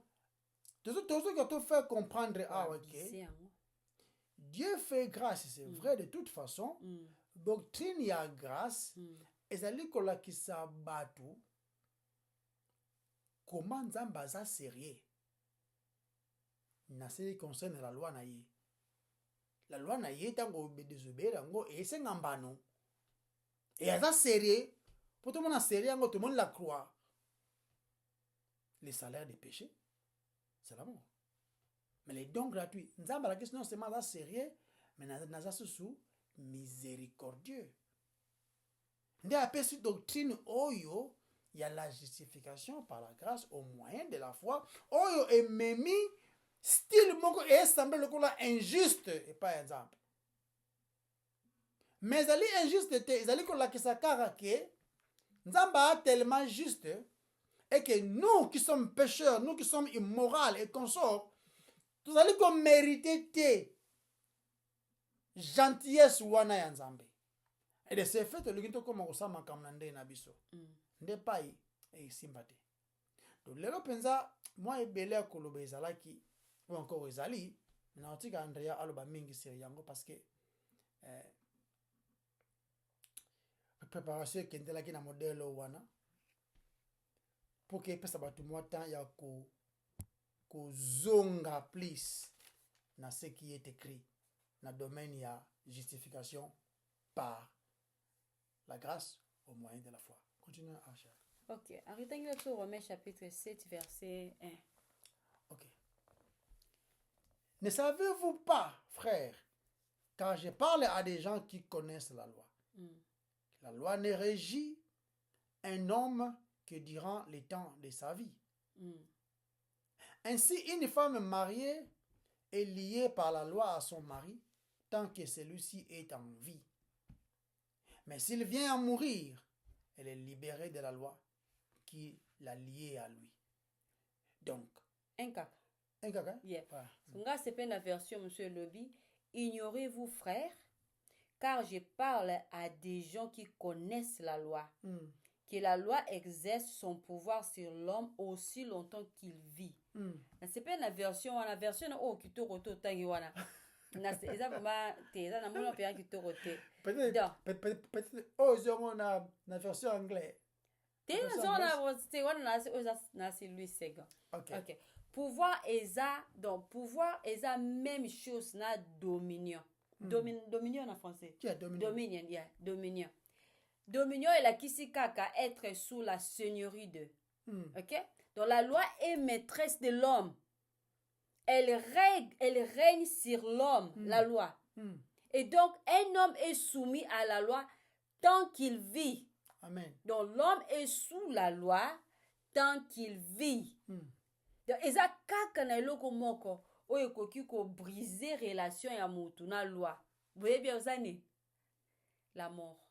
tout ce que tu fais comprendre, ok. Dieu fait grâce, c'est vrai de toute façon. Doctrine, il y a grâce. Et ça dit que qui s'abattu. Comment Nzamba ça sérieux? Na ce qui concerne la loi naïe. La loi naïe tango désobéir ngo et c'est ngambano. Et ça sérieux. Pour tout le monde sérieux ngo tout le monde la croit. le salaire des péchés, c'est la mort. Mais les dons gratuits, nzamba la question c'est pas sérieux, mais naza sous miséricordieux. Nde apesi doctrine oyo, il y a la justification par la grâce au moyen de la foi. Oyo ememi style moko et semble le kola injuste et pas exemple. Mais zali injuste te, zali kola kisa kara ke nzamba tellement juste et que nous qui sommes pécheurs, nous qui sommes immoraux et consorts, tout allons comme mériter te gentillesse wana ya nzambe. Et de ce fait, le ginto comme osama kamnande na biso. Nde pai e simbate. Donc lelo penza moi e belé koloba ezalaki ou encore ezali na otika Andrea aloba mingi seri yango parce que préparation kendelaki na modèle wana pour que pesa batu moi temps ya ko zonga plus na ce qui est écrit na domaine ya justification par la grâce au moyen de la foi. Continuez à chercher. Ok, arrêtons sur Romains chapitre 7, verset 1. Ok. Ne savez-vous pas, frères, car je parle à des gens qui connaissent la loi. La loi ne régit un homme que durant les temps de sa vie. Ainsi, une femme mariée est liée par la loi à son mari tant que celui-ci est en vie. Mais s'il vient à mourir, elle est libérée de la loi qui l'a liée à lui. Donc, un caca. Un caca? Yeah. Ouais. C'est pas la version, monsieur Lobby. Ignorez-vous, frères, car je parle à des gens qui connaissent la loi. Que la loi exerce son pouvoir sur l'homme aussi longtemps qu'il vit. C'est pas la version oh qui te roto tangi wana. Peut-être oh na version anglaise. Ok. Pouvoir est même chose na dominion. Dominion en français. Qui est dominion? Dominion, yeah, dominion. Dominion est la kisikaka, être sous la seigneurie de. Ok? Donc la loi est maîtresse de l'homme. Elle règne sur l'homme, la loi. Et donc, un homme est soumis à la loi tant qu'il vit. Amen. Donc, l'homme est sous la loi tant qu'il vit. Donc, eza kaka na eloko moko oyo ekoki ko briser relation ya mutu na loi. Vous voyez bien osani? La mort.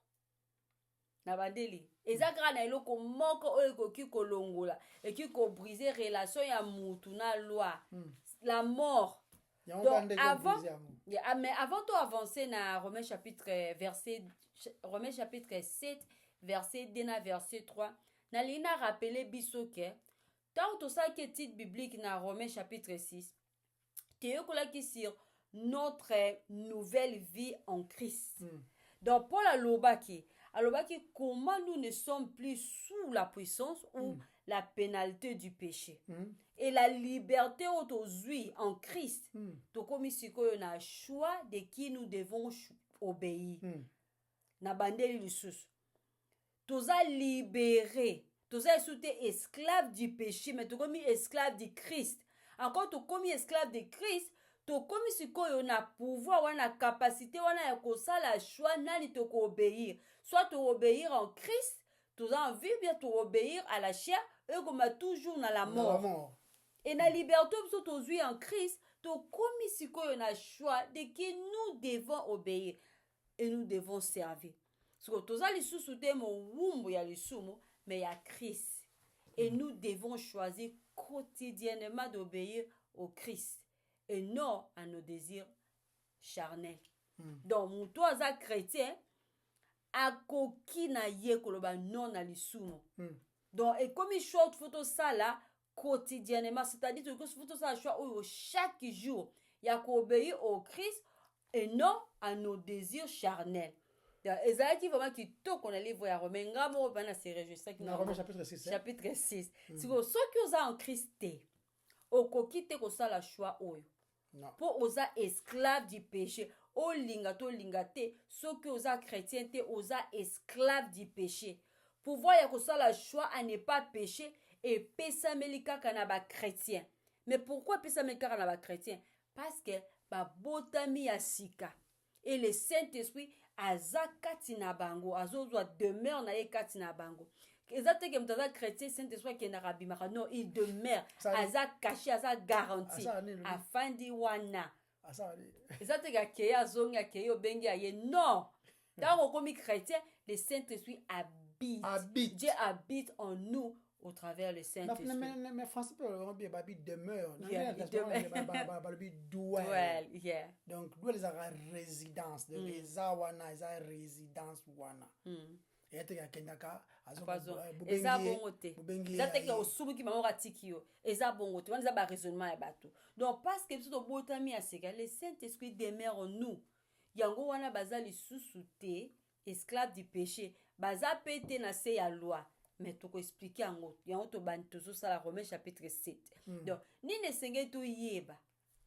Na bandeli. Eza kaka na eloko moko oyo ekoki ko longola, ekoki ko briser relation ya mutu na loi. La mort. Donc, mais avant de avancer dans Romains chapitre 7, verset 2 na verset 3, nalina rappeler biso ke tant tout ça qui est titre biblique dans Romains chapitre 6, théokola qui sur notre nouvelle vie en Christ. Donc Paul alobaki comment nous ne sommes plus sous la puissance ou la pénalité du péché. Et la liberté aujourd'hui en Christ, tokomi sikoyo na choix de qui nous devons obéir. Na bandeli lisusu. Toza libéré. Toza esouté esclave du péché, mais tokomi esclave du Christ. Encore tokomi esclave du Christ, tokomi sikoyo na pouvoir wana capacité wana ya kosala choix nani toko obéir. Soit to obéir en Christ, toza envie bien to obéir à la chair, et comme toujours dans la mort. Et na liberté aujourd'hui en Christ, to komi sikoyo na choix de qui nous devons obéir et nous devons servir. Parce que toza lisusu te mo wumbu ya lisumu, mais ya Christ. Et nous devons choisir quotidiennement d'obéir au Christ et non à nos désirs charnels. Donc, mon toi chrétien, akoki na ye koloba non na lisumu. Donc, et comme il chante photo ça là quotidiennement, c'est-à-dire que photo ça choix chaque jour, il y a qu'obéir au Christ et non à nos désirs charnels. Et ça qui vraiment qui tout qu'on a livre à Romains ngamo bana se réjouir dans Romains chapitre 6. Chapitre 6. Si vous ceux qui ont en Christ okoki te ko sala choix oyo. Pour osa esclave du péché, o linga to lingate, ceux qui osa chrétien te osa esclave du péché. Pouvoir ya ko sala choix à ne pas pécher epesameli kaka na bachrétien. Mais pourquoi epesameli kaka na bachrétien? Parce que babotami ya sika. Et le Saint-Esprit aza kati na bango, azozwa demeure na ye kati na bango. Eza te ke mutu aza chrétien, Saint-Esprit akendaka abimaka. Non, il demeure. Aza caché, aza garanti. Afandi wana. Eza te ke akeye azongi akeye obengi aye. Non. Quand on est chrétien, le Saint-Esprit habite. Dieu habite en nous au travers le Saint-Esprit. Mais français, on dit demeure. Dwell, yeah. Donc, dwell est la résidence. Donc, wana, résidence wana. Et tu as kendaka, eza bongo te. Eza te ke osubuki maman ratiki yo. Eza bongo te. Wana eza ba raisonnement ya bato. Donc, parce que biso botami ya seka, le Saint-Esprit demeure en nous. Yango wana baza lisusu te, esclave du péché. Baza pete na se ya loi. Mais toko expliquer yango. Yango to bani tozo sala Romains chapitre 7. Donc, ni ne senge to yeba.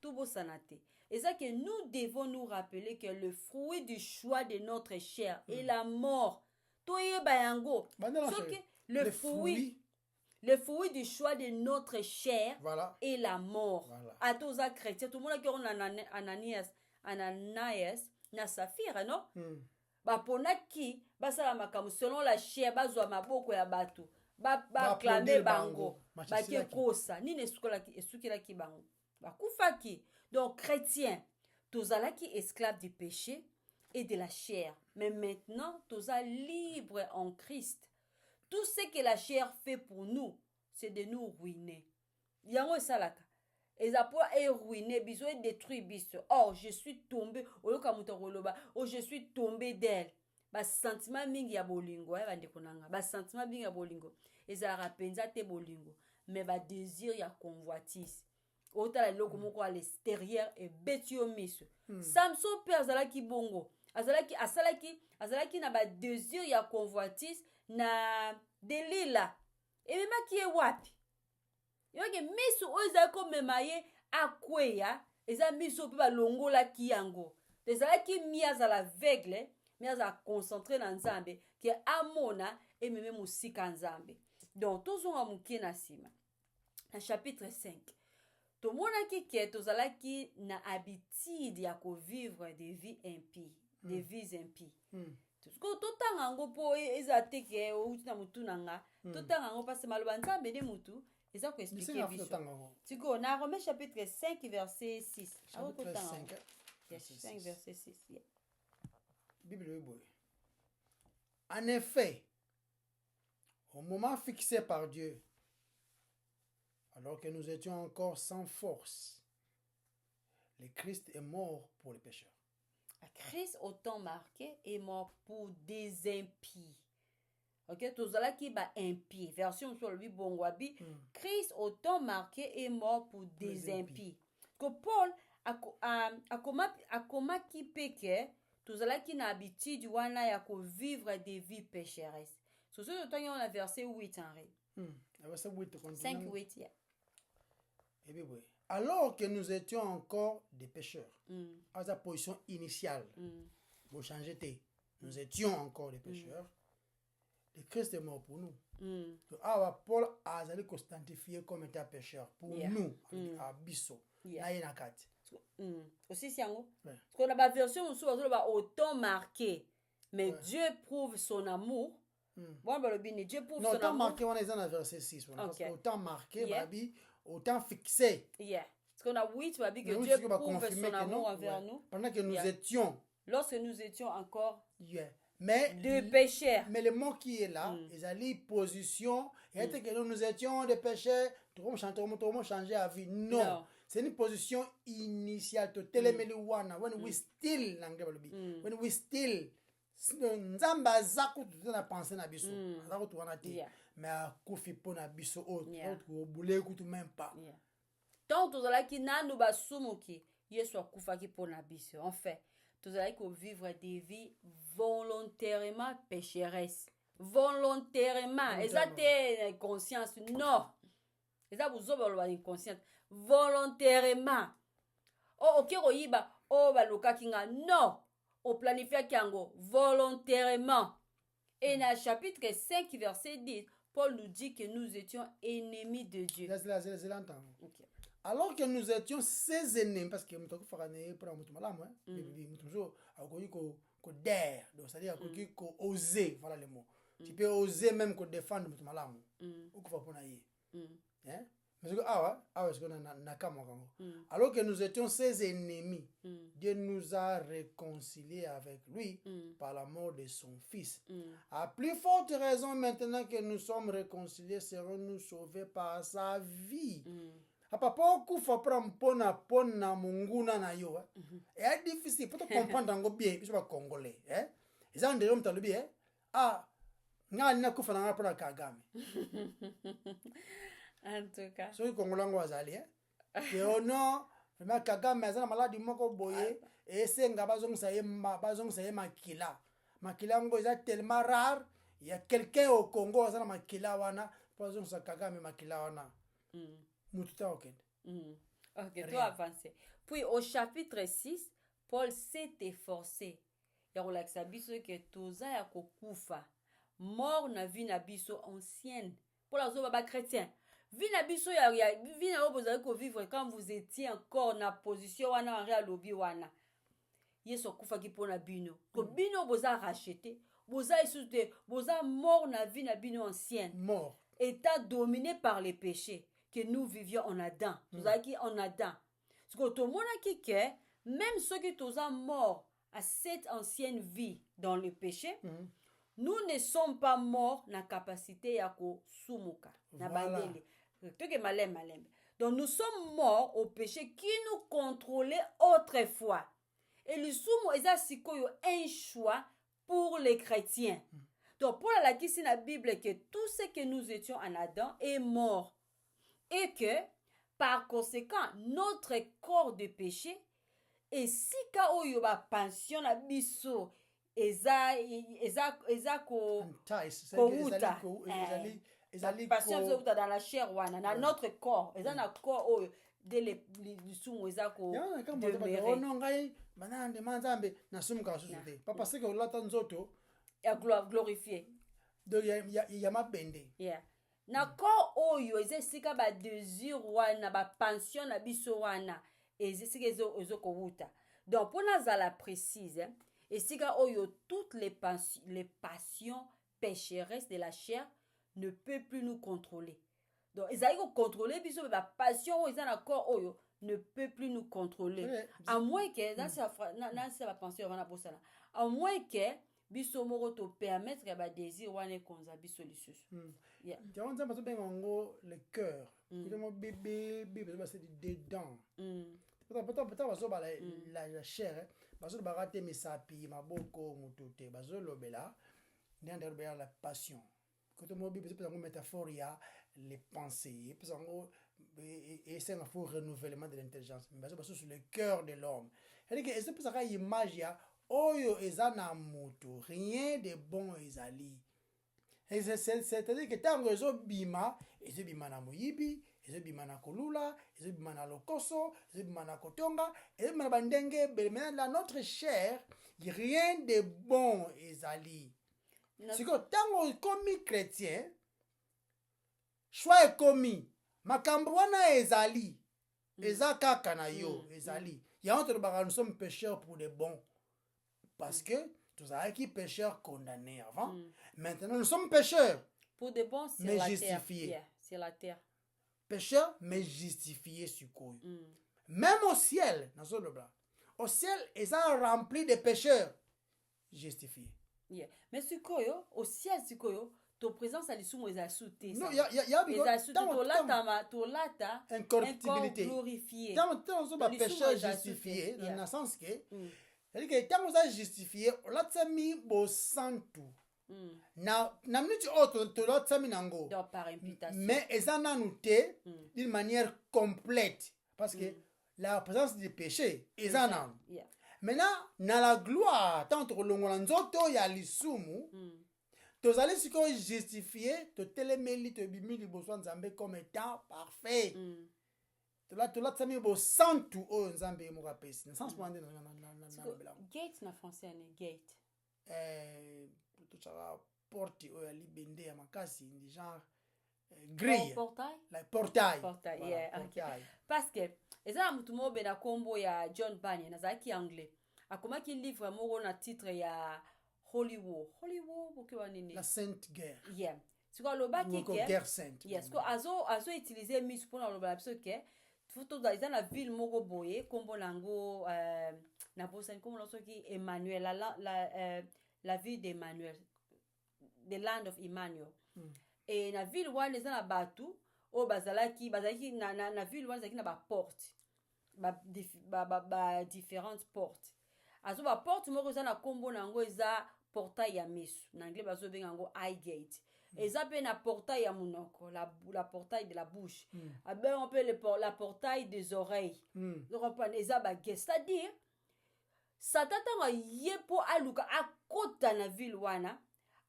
Tout beau sanate. Et ça que nous devons nous rappeler que le fruit du choix de notre chair est la mort. To yeba yango. Le fruit du choix de notre chair est la mort. À tous les chrétiens, tout le monde qui a Ananias, na Saphira, non? Bapona ki basala makambo selon la chair bazwa maboko ya bato clamer bango bake kosa nini esukilaki bango bakufaki. Donc chrétien tozalaki esclave du péché et de la chair, mais maintenant toza libre en Christ. Tout ce que la chair fait pour nous, c'est de nous ruiner. Yango esalaka ezapo est ruiné, biso est détruit biso. Oh, je suis tombé, je suis tombé d'elle. Ba sentiment mingi ya bolingo, bande konanga. Ba sentiment mingi ya bolingo. Ezara penza te bolingo, mais ba désir ya convoitise. Otala loko moko à l'extérieur et betio miso. Samson pe azalaki bongo. Azalaki na ba désir ya convoitise na Delila. Et même qui est wapi? Yoke miso oza ko memaye akweya eza miso pe balongola ki yango. Ezalaki miaza la aveugle, miaza concentré na Nzambe ke amona et même musika Nzambe. Donc tozonga mukie na sima. Na chapitre 5. To monaki ke tozalaki na habitude ya ko vivre des vies impies, des vies impies. Totanga ngo po eza teke o utina mutu nanga. Totanga ngo parce maloba Nzambe de mutu. Et ça, expliquer tu on a Romains chapitre 5, verset 6. Chapitre 5, verset 6. Yeah. Bible. En effet, au moment fixé par Dieu, alors que nous étions encore sans force, le Christ est mort pour les pécheurs. Christ, au temps marqué, est mort pour des impies. Ok, tozalaki ba impie. Version sur le bongwabi. Christ, au temps marqué, est mort pour des impies. Que Paul akomaki peke, tozalaki na habitude wana ya ko vivre des vies pécheresses. Sur ce temps, on a verset 8 en ré. Verset 8, 5-8, yeah. Eh bien, oui. Alors que nous étions encore des pécheurs, à sa position initiale, vous changez, nous étions encore des pécheurs. Le Christ est mort pour nous. Donc, Paul a constantifié comme étant pécheur pour nous, à Bisso, à Yenakati. Aussi, c'est un mot. Parce qu'on a la version où on a autant marqué, mais Dieu prouve son amour. Dieu prouve son amour. Autant marqué, on est dans le verset 6. Autant marqué, autant fixé. Parce qu'on a 8, que Dieu prouve son amour envers nous. Pendant que nous étions. Lorsque nous étions encore. Mais de pécheurs. Mais le mot qui est là, ils allaient position, et que nous étions des pécheurs, tout le monde changeait à vie. Non. C'est une position initiale. When we still, when we still, nzamba zaku tuna penser na biso, zaku tuana te, mais akufi pona biso autre, boule kutu même pas. Tant tozalaki nanu basumuki, yesu akufaki pona biso. En fait, tozalaki ko vivre des vies volontairement pécheresses. Volontairement. Eza te conscience. Non. Eza buzoba lo inconsciente. Volontairement. Oh, ok, royiba. Oh, baloka kinga. Non. O planifia kiango. Volontairement. Et dans le chapitre 5, verset 10, Paul nous dit que nous étions ennemis de Dieu. Je l'entends. Ok. Alors que nous étions ses ennemis, parce que nous avons fait pour un malam, nous avons dare, c'est-à-dire qu'on oser, voilà le mot. Tu peux oser même qu'on défendre notre malam. Ou qu'on va pour naïe. Alors que nous étions ses ennemis, Dieu nous a réconciliés avec lui par la mort de son fils. À plus forte raison, maintenant que nous sommes réconciliés, serons-nous sauvés par sa vie. Apa okufa pona munguna na yo est difficile pour te comprendre ngo bien je pas congolais ils ont des hommes dans le bien ngani na kufa na pona Kagame En tout cas, so congolais ngo azali que ono vraiment Kagame azana maladi moko boye et senga bazongisa ye makila ngo est tellement rare, il y a quelqu'un au Congo azana makila wana bazongisa Kagame makila wana. Ok, toi avancez. Puis au chapitre 6, Paul s'est efforcé. Il y a que toza ya kokufa. Mort na vie na biso ancienne. Pour la zone chrétien. Vie na biso ya vie na vous allez vivre quand vous étiez encore na position wana en réel lobby wana. Yeso kufa ki pona bino. Ko bino boza racheté. Boza isute, boza mort na vie na bino ancienne. Mort. État dominé par les péchés que nous vivions en Adam. Nous avons qui en Adam. Ce que tout le monde a qui que même ceux qui sont morts à cette ancienne vie dans le péché, nous ne sommes pas morts dans la capacité à ko sumuka. Voilà. Donc nous sommes morts au péché qui nous contrôlait autrefois. Et le sumo est un choix pour les chrétiens. Donc pour la question de la Bible que tout ce que nous étions en Adam est mort. Et que, par conséquent, notre corps de péché, et si ka oyo ba pension na biso, eza ko wuta, passion dans la chair wana, na notre corps, eza na corps oyo, de le sumo eza ko demeurer. Papa c'est que l'autre nzoto, glorifié. donc il y a ma bende. Yeah. Na corps oyo ezesika ba désir wana ba pension na biso wana ezesika ezo ko wuta. Donc pour la précise, esika oyo toutes les passions pécheresses de la chair ne peut plus nous contrôler. Donc ezali ko contrôler biso ba passion oyo na corps oyo ne peut plus nous contrôler. À moins que dans sa ba pension wana bosana. À moins que biso moko to permettre que ba désir wana konza biso lisusu. Yeah. Tu vois, on a le cœur. Il est mon bébé, c'est dedans. Peut-être la chair, parce que baraté mes sapi, ma boko, mon touté, parce que l'obéla, derrière la passion. Quand on bébé, c'est une métaphore, il y a les pensées, et c'est un faux renouvellement de l'intelligence. Mais parce que c'est le cœur de l'homme. C'est pour ça qu'il y a une image, oyo ezana moto, rien de bon ezali. C'est-à-dire que tant que les bima, les bima na moyibi, les bima na kolula, les bima na lokoso, les bima na kotonga, les bima na bandenge, mais dans notre chair, rien de bon ezali. C'est que tant que comme chrétien, choix est commis, makambo wana ezali, ezaka na yo ezali. Il y a entre nous sommes pécheurs pour les bons, parce que tous qui pécheurs condamnés avant. Maintenant, nous sommes pécheurs. Pour de bons, c'est mais la justifiés. terre. Yeah, c'est la terre. Pécheurs, mais justifiés sur quoi. Même au ciel, au ciel, ils sont remplis de pécheurs justifiés. Yeah. Mais sur quoi, au ciel, sur quoi, ton présence à l'issue, ils ont sauté. Non, il y a incorruptibilité. Glorifié. Tant que pécheurs justifiés, dans le sens que, c'est-à-dire que quand vous êtes justifié, on a mis au santu. Na minute autre, tu l'as mis nango. Par imputation. Mais ils en ont noté d'une manière complète. Parce que la présence du péché, ils en ont. Maintenant, dans la gloire, tant que l'on y a l'isumu, tu allais se justifier, tu téléméli, tu bimi, tu besoin de comme étant parfait. Tu l'as mis au santu, oh, Nzambe mo rapesi. Sans prendre Gate na français, gate. porte oyo libende ya makasi ndi genre grille portail portail portail voilà, yeah portail. okay. Parce que eza na mutu moko be na kombo ya John Bunyan azalaki anglais akomaki livre moko na titre ya Holy War bokewa nini la sainte guerre yeah siko alobaki ke guerre sainte yes siko azo utiliser mis mpona aloba na biso ke foto eza na ville moko boye kombo nango na bosani kombo na soki Emmanuel la ville d'Emmanuel, the land of Emmanuel. Et na ville wana eza na batu o bazalaki na ville wana ezalaki na ba porte ba différentes portes. Azo ba porte moko eza na kombo nango eza portail ya misu na anglais bazobenga yango eye gate. Eza pe na portail ya munoko la portail de la bouche. On peut la portail des oreilles. Donc on eza ba gate, c'est-à-dire Satan tanga ye po aluka akota na ville wana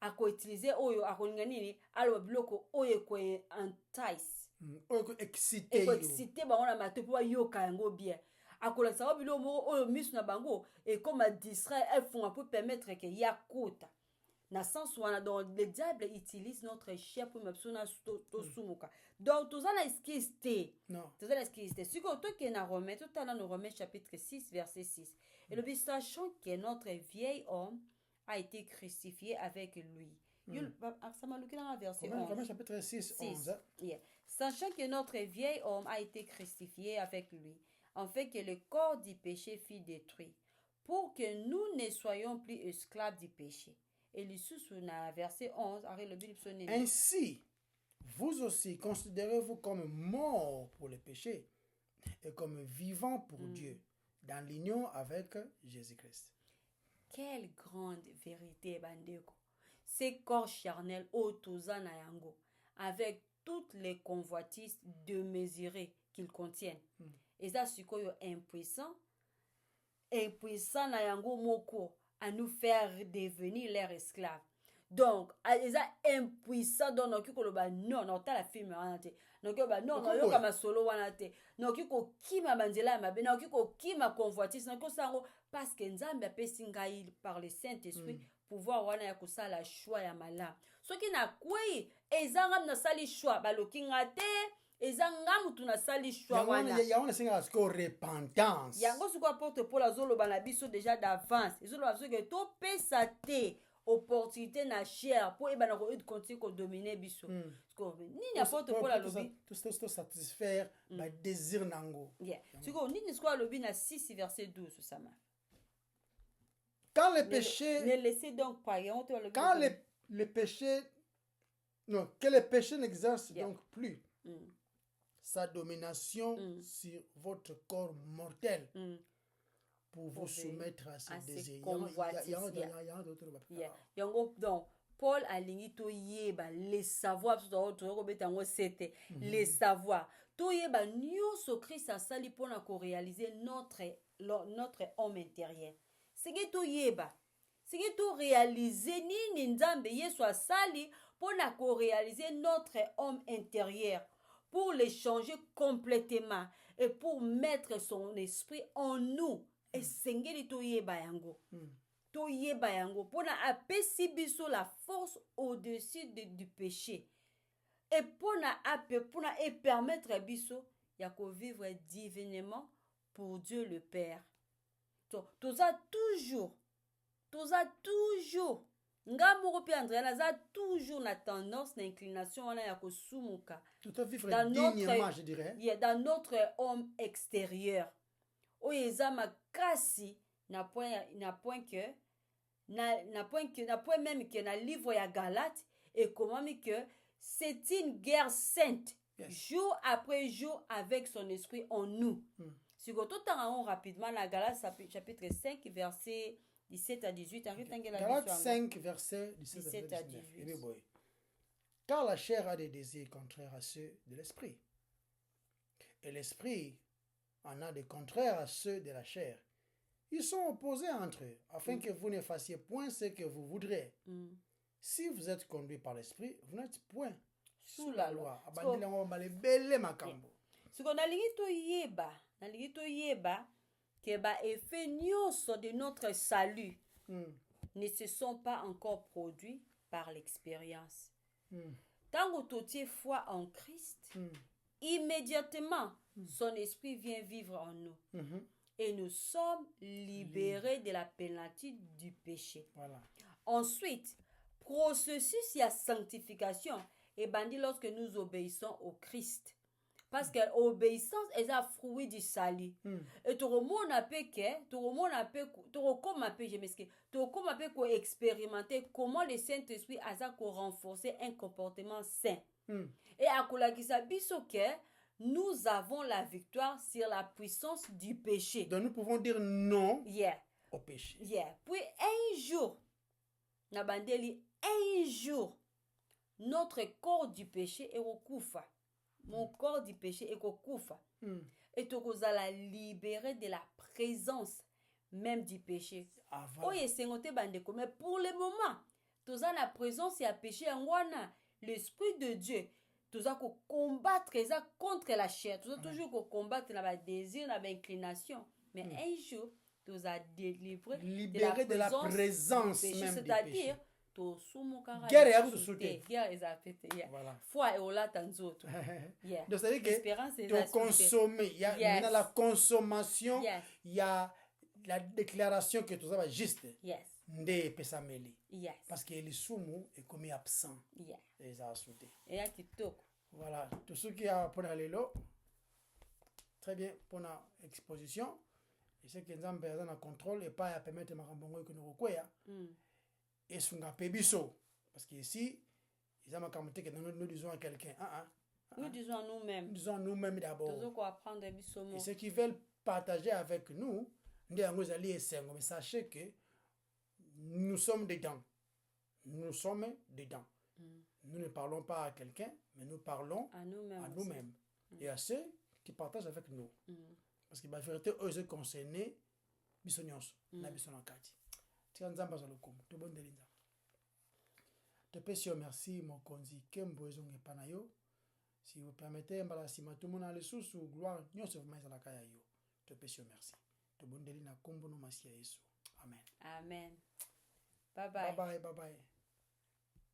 ako utiliser oyo akolinga nini alo biloko oyo ko entice oyo ko exciter bango na mato po yoka yango bien akola sa bilo moko oyo misu na bango et comme a distraire elles font pour permettre que yakota na sens wana donc le diable utilise notre chair pour m'absona to sumuka donc tous na esquiste non tous na esquiste si ko to ke na Romains tout dans Romains chapitre 6 verset 6 et le sachant que notre vieil homme a été crucifié avec lui. Romains chapitre 6, 11. Yeah. Sachant que notre vieil homme a été crucifié avec lui, afin que le corps du péché fût détruit, pour que nous ne soyons plus esclaves du péché. Et l'issue sur le verset 11, ainsi, vous aussi considérez-vous comme morts pour le péché et comme vivants pour Dieu, dans l'union avec Jésus-Christ. Quelle grande vérité, bandeko. Ces corps charnels autozana yango, avec toutes les convoitises démesurées qu'ils contiennent. Et ça, c'est quoi impuissant na yango moko à nous faire devenir leurs esclaves. Donc, ils sont impuissants dans nos kikoloba non, non, t'as la film anate. Non, non, yo kama solo wanate. Non, kiko kima banzela mabe, non, kiko kima convoitise, non, ko sango parce que nzambe apesi ngai par le Saint-Esprit pouvoir wana ya kosala choix ya malamu. Soki na kwei ezanga na sali choix baloki ngate ezanga mutu na sali choix wana. Ya wana singa ko repentance. Yango siko apporte pour la zolo bana biso déjà d'avance. Ezolo bazo ke to pesa te opportunité na chair pour ebana ko continuer ko dominer biso. Nini apporte pour la lobby tout satisfaire ba désir nango. Yeah. Siko nini siko lobby na 6 verset 12 sama. Quand le péché ne laissez donc pas quand le péché non que le péché n'exerce donc plus sa domination sur votre corps mortel pour vous soumettre à ses désirs. Yango donc Paul alingi to yeba les savoirs to betango c'était les savoirs to yeba nyoso Christ asali pona ko réaliser notre homme intérieur. Sege to yeba sege to réaliser nini nzambe Yesu asali pona ko réaliser notre homme intérieur pour le changer complètement et pour mettre son esprit en nous. Et sengeli to yeba yango. To yeba yango pona apesi biso la force au-dessus du péché. Et pona et permettre biso ya ko vivre divinement pour Dieu le Père. Toza toujours ngamoko pe Andrea naza toujours na tendance na inclination wana ya kosumuka tout à vivre dignement je dirais dans notre homme extérieur oyo eza makasi na point même que na livre ya Galate et comment que c'est une guerre sainte jour après jour avec son esprit en nous. Si vous avez rapidement la Galates chapitre 5 verset 17 à 18. Galates 5 verset 17 à 18. Car la chair a des désirs contraires à ceux de l'esprit. Et l'esprit en a des contraires à ceux de la chair. Ils sont opposés entre eux, afin que vous ne fassiez point ce que vous voudrez. Si vous êtes conduit par l'esprit, vous n'êtes point sous la loi. Ce qu'on a nalingi to yeba que ba effet nyonso de notre salut ne se sont pas encore produits par l'expérience. Mm. Tant que tu as foi en Christ, immédiatement, son esprit vient vivre en nous. Mhm. Et nous sommes libérés de la pénalité du péché. Voilà. Ensuite, processus de sanctification est bandit lorsque nous obéissons au Christ. Parce que l'obéissance est un fruit du salut. Et tout le monde a pu expérimenter comment le Saint-Esprit a renforcé un comportement sain. Et à Kolakisa Bisoke, nous avons la victoire sur la puissance du péché. Donc nous pouvons dire non au péché. Puis un jour, notre corps du péché est recouvert. Mon corps du péché est recouvert. Et tu vas libérer de la présence même du péché. Mais pour le moment, tu as la présence du péché. L'Esprit de Dieu, tu as combattre contre la chair. Tu as toujours combattre les désirs, les inclinations. Mais un jour, tu as délivré de la présence du péché. même C'est-à-dire, guerre ya kutusute. Voilà. Foi et ola tanzoto. Donc c'est-à-dire que tu consommes, il y a la consommation, il y a la déclaration que tout ça va juste. Nde pesameli. Parce que les sumu est comme absent. Et ça a sauté. Voilà, tout ce qui a pour aller là. Très bien pour la exposition. Et c'est que nous avons besoin de contrôle et pas à permettre ma rambongo que nous recueillons. Et ce qu'on pébiso. Parce qu'ici, ils ont commenté que nous disons à quelqu'un. Nous disons à nous-mêmes. Nous disons à nous-mêmes d'abord. Et ceux qui veulent partager avec nous, mais sachez que nous sommes dedans. Nous sommes dedans. Nous ne parlons pas à quelqu'un, mais nous parlons à nous-mêmes. Et à ceux qui partagent avec nous. Parce que la vérité, eux, sont concernés. Bisonyos, na bisonankati. Te pèsio merci mon konzi kembo ezonge panayo. Si vous permettez, mbala sima tout mon ale susu gloire nyonso vuma ezala kaya yo. Te pèsio merci. Te bondeli na kombo no masia Yesu. Amen. Amen. Bye bye. Bye bye.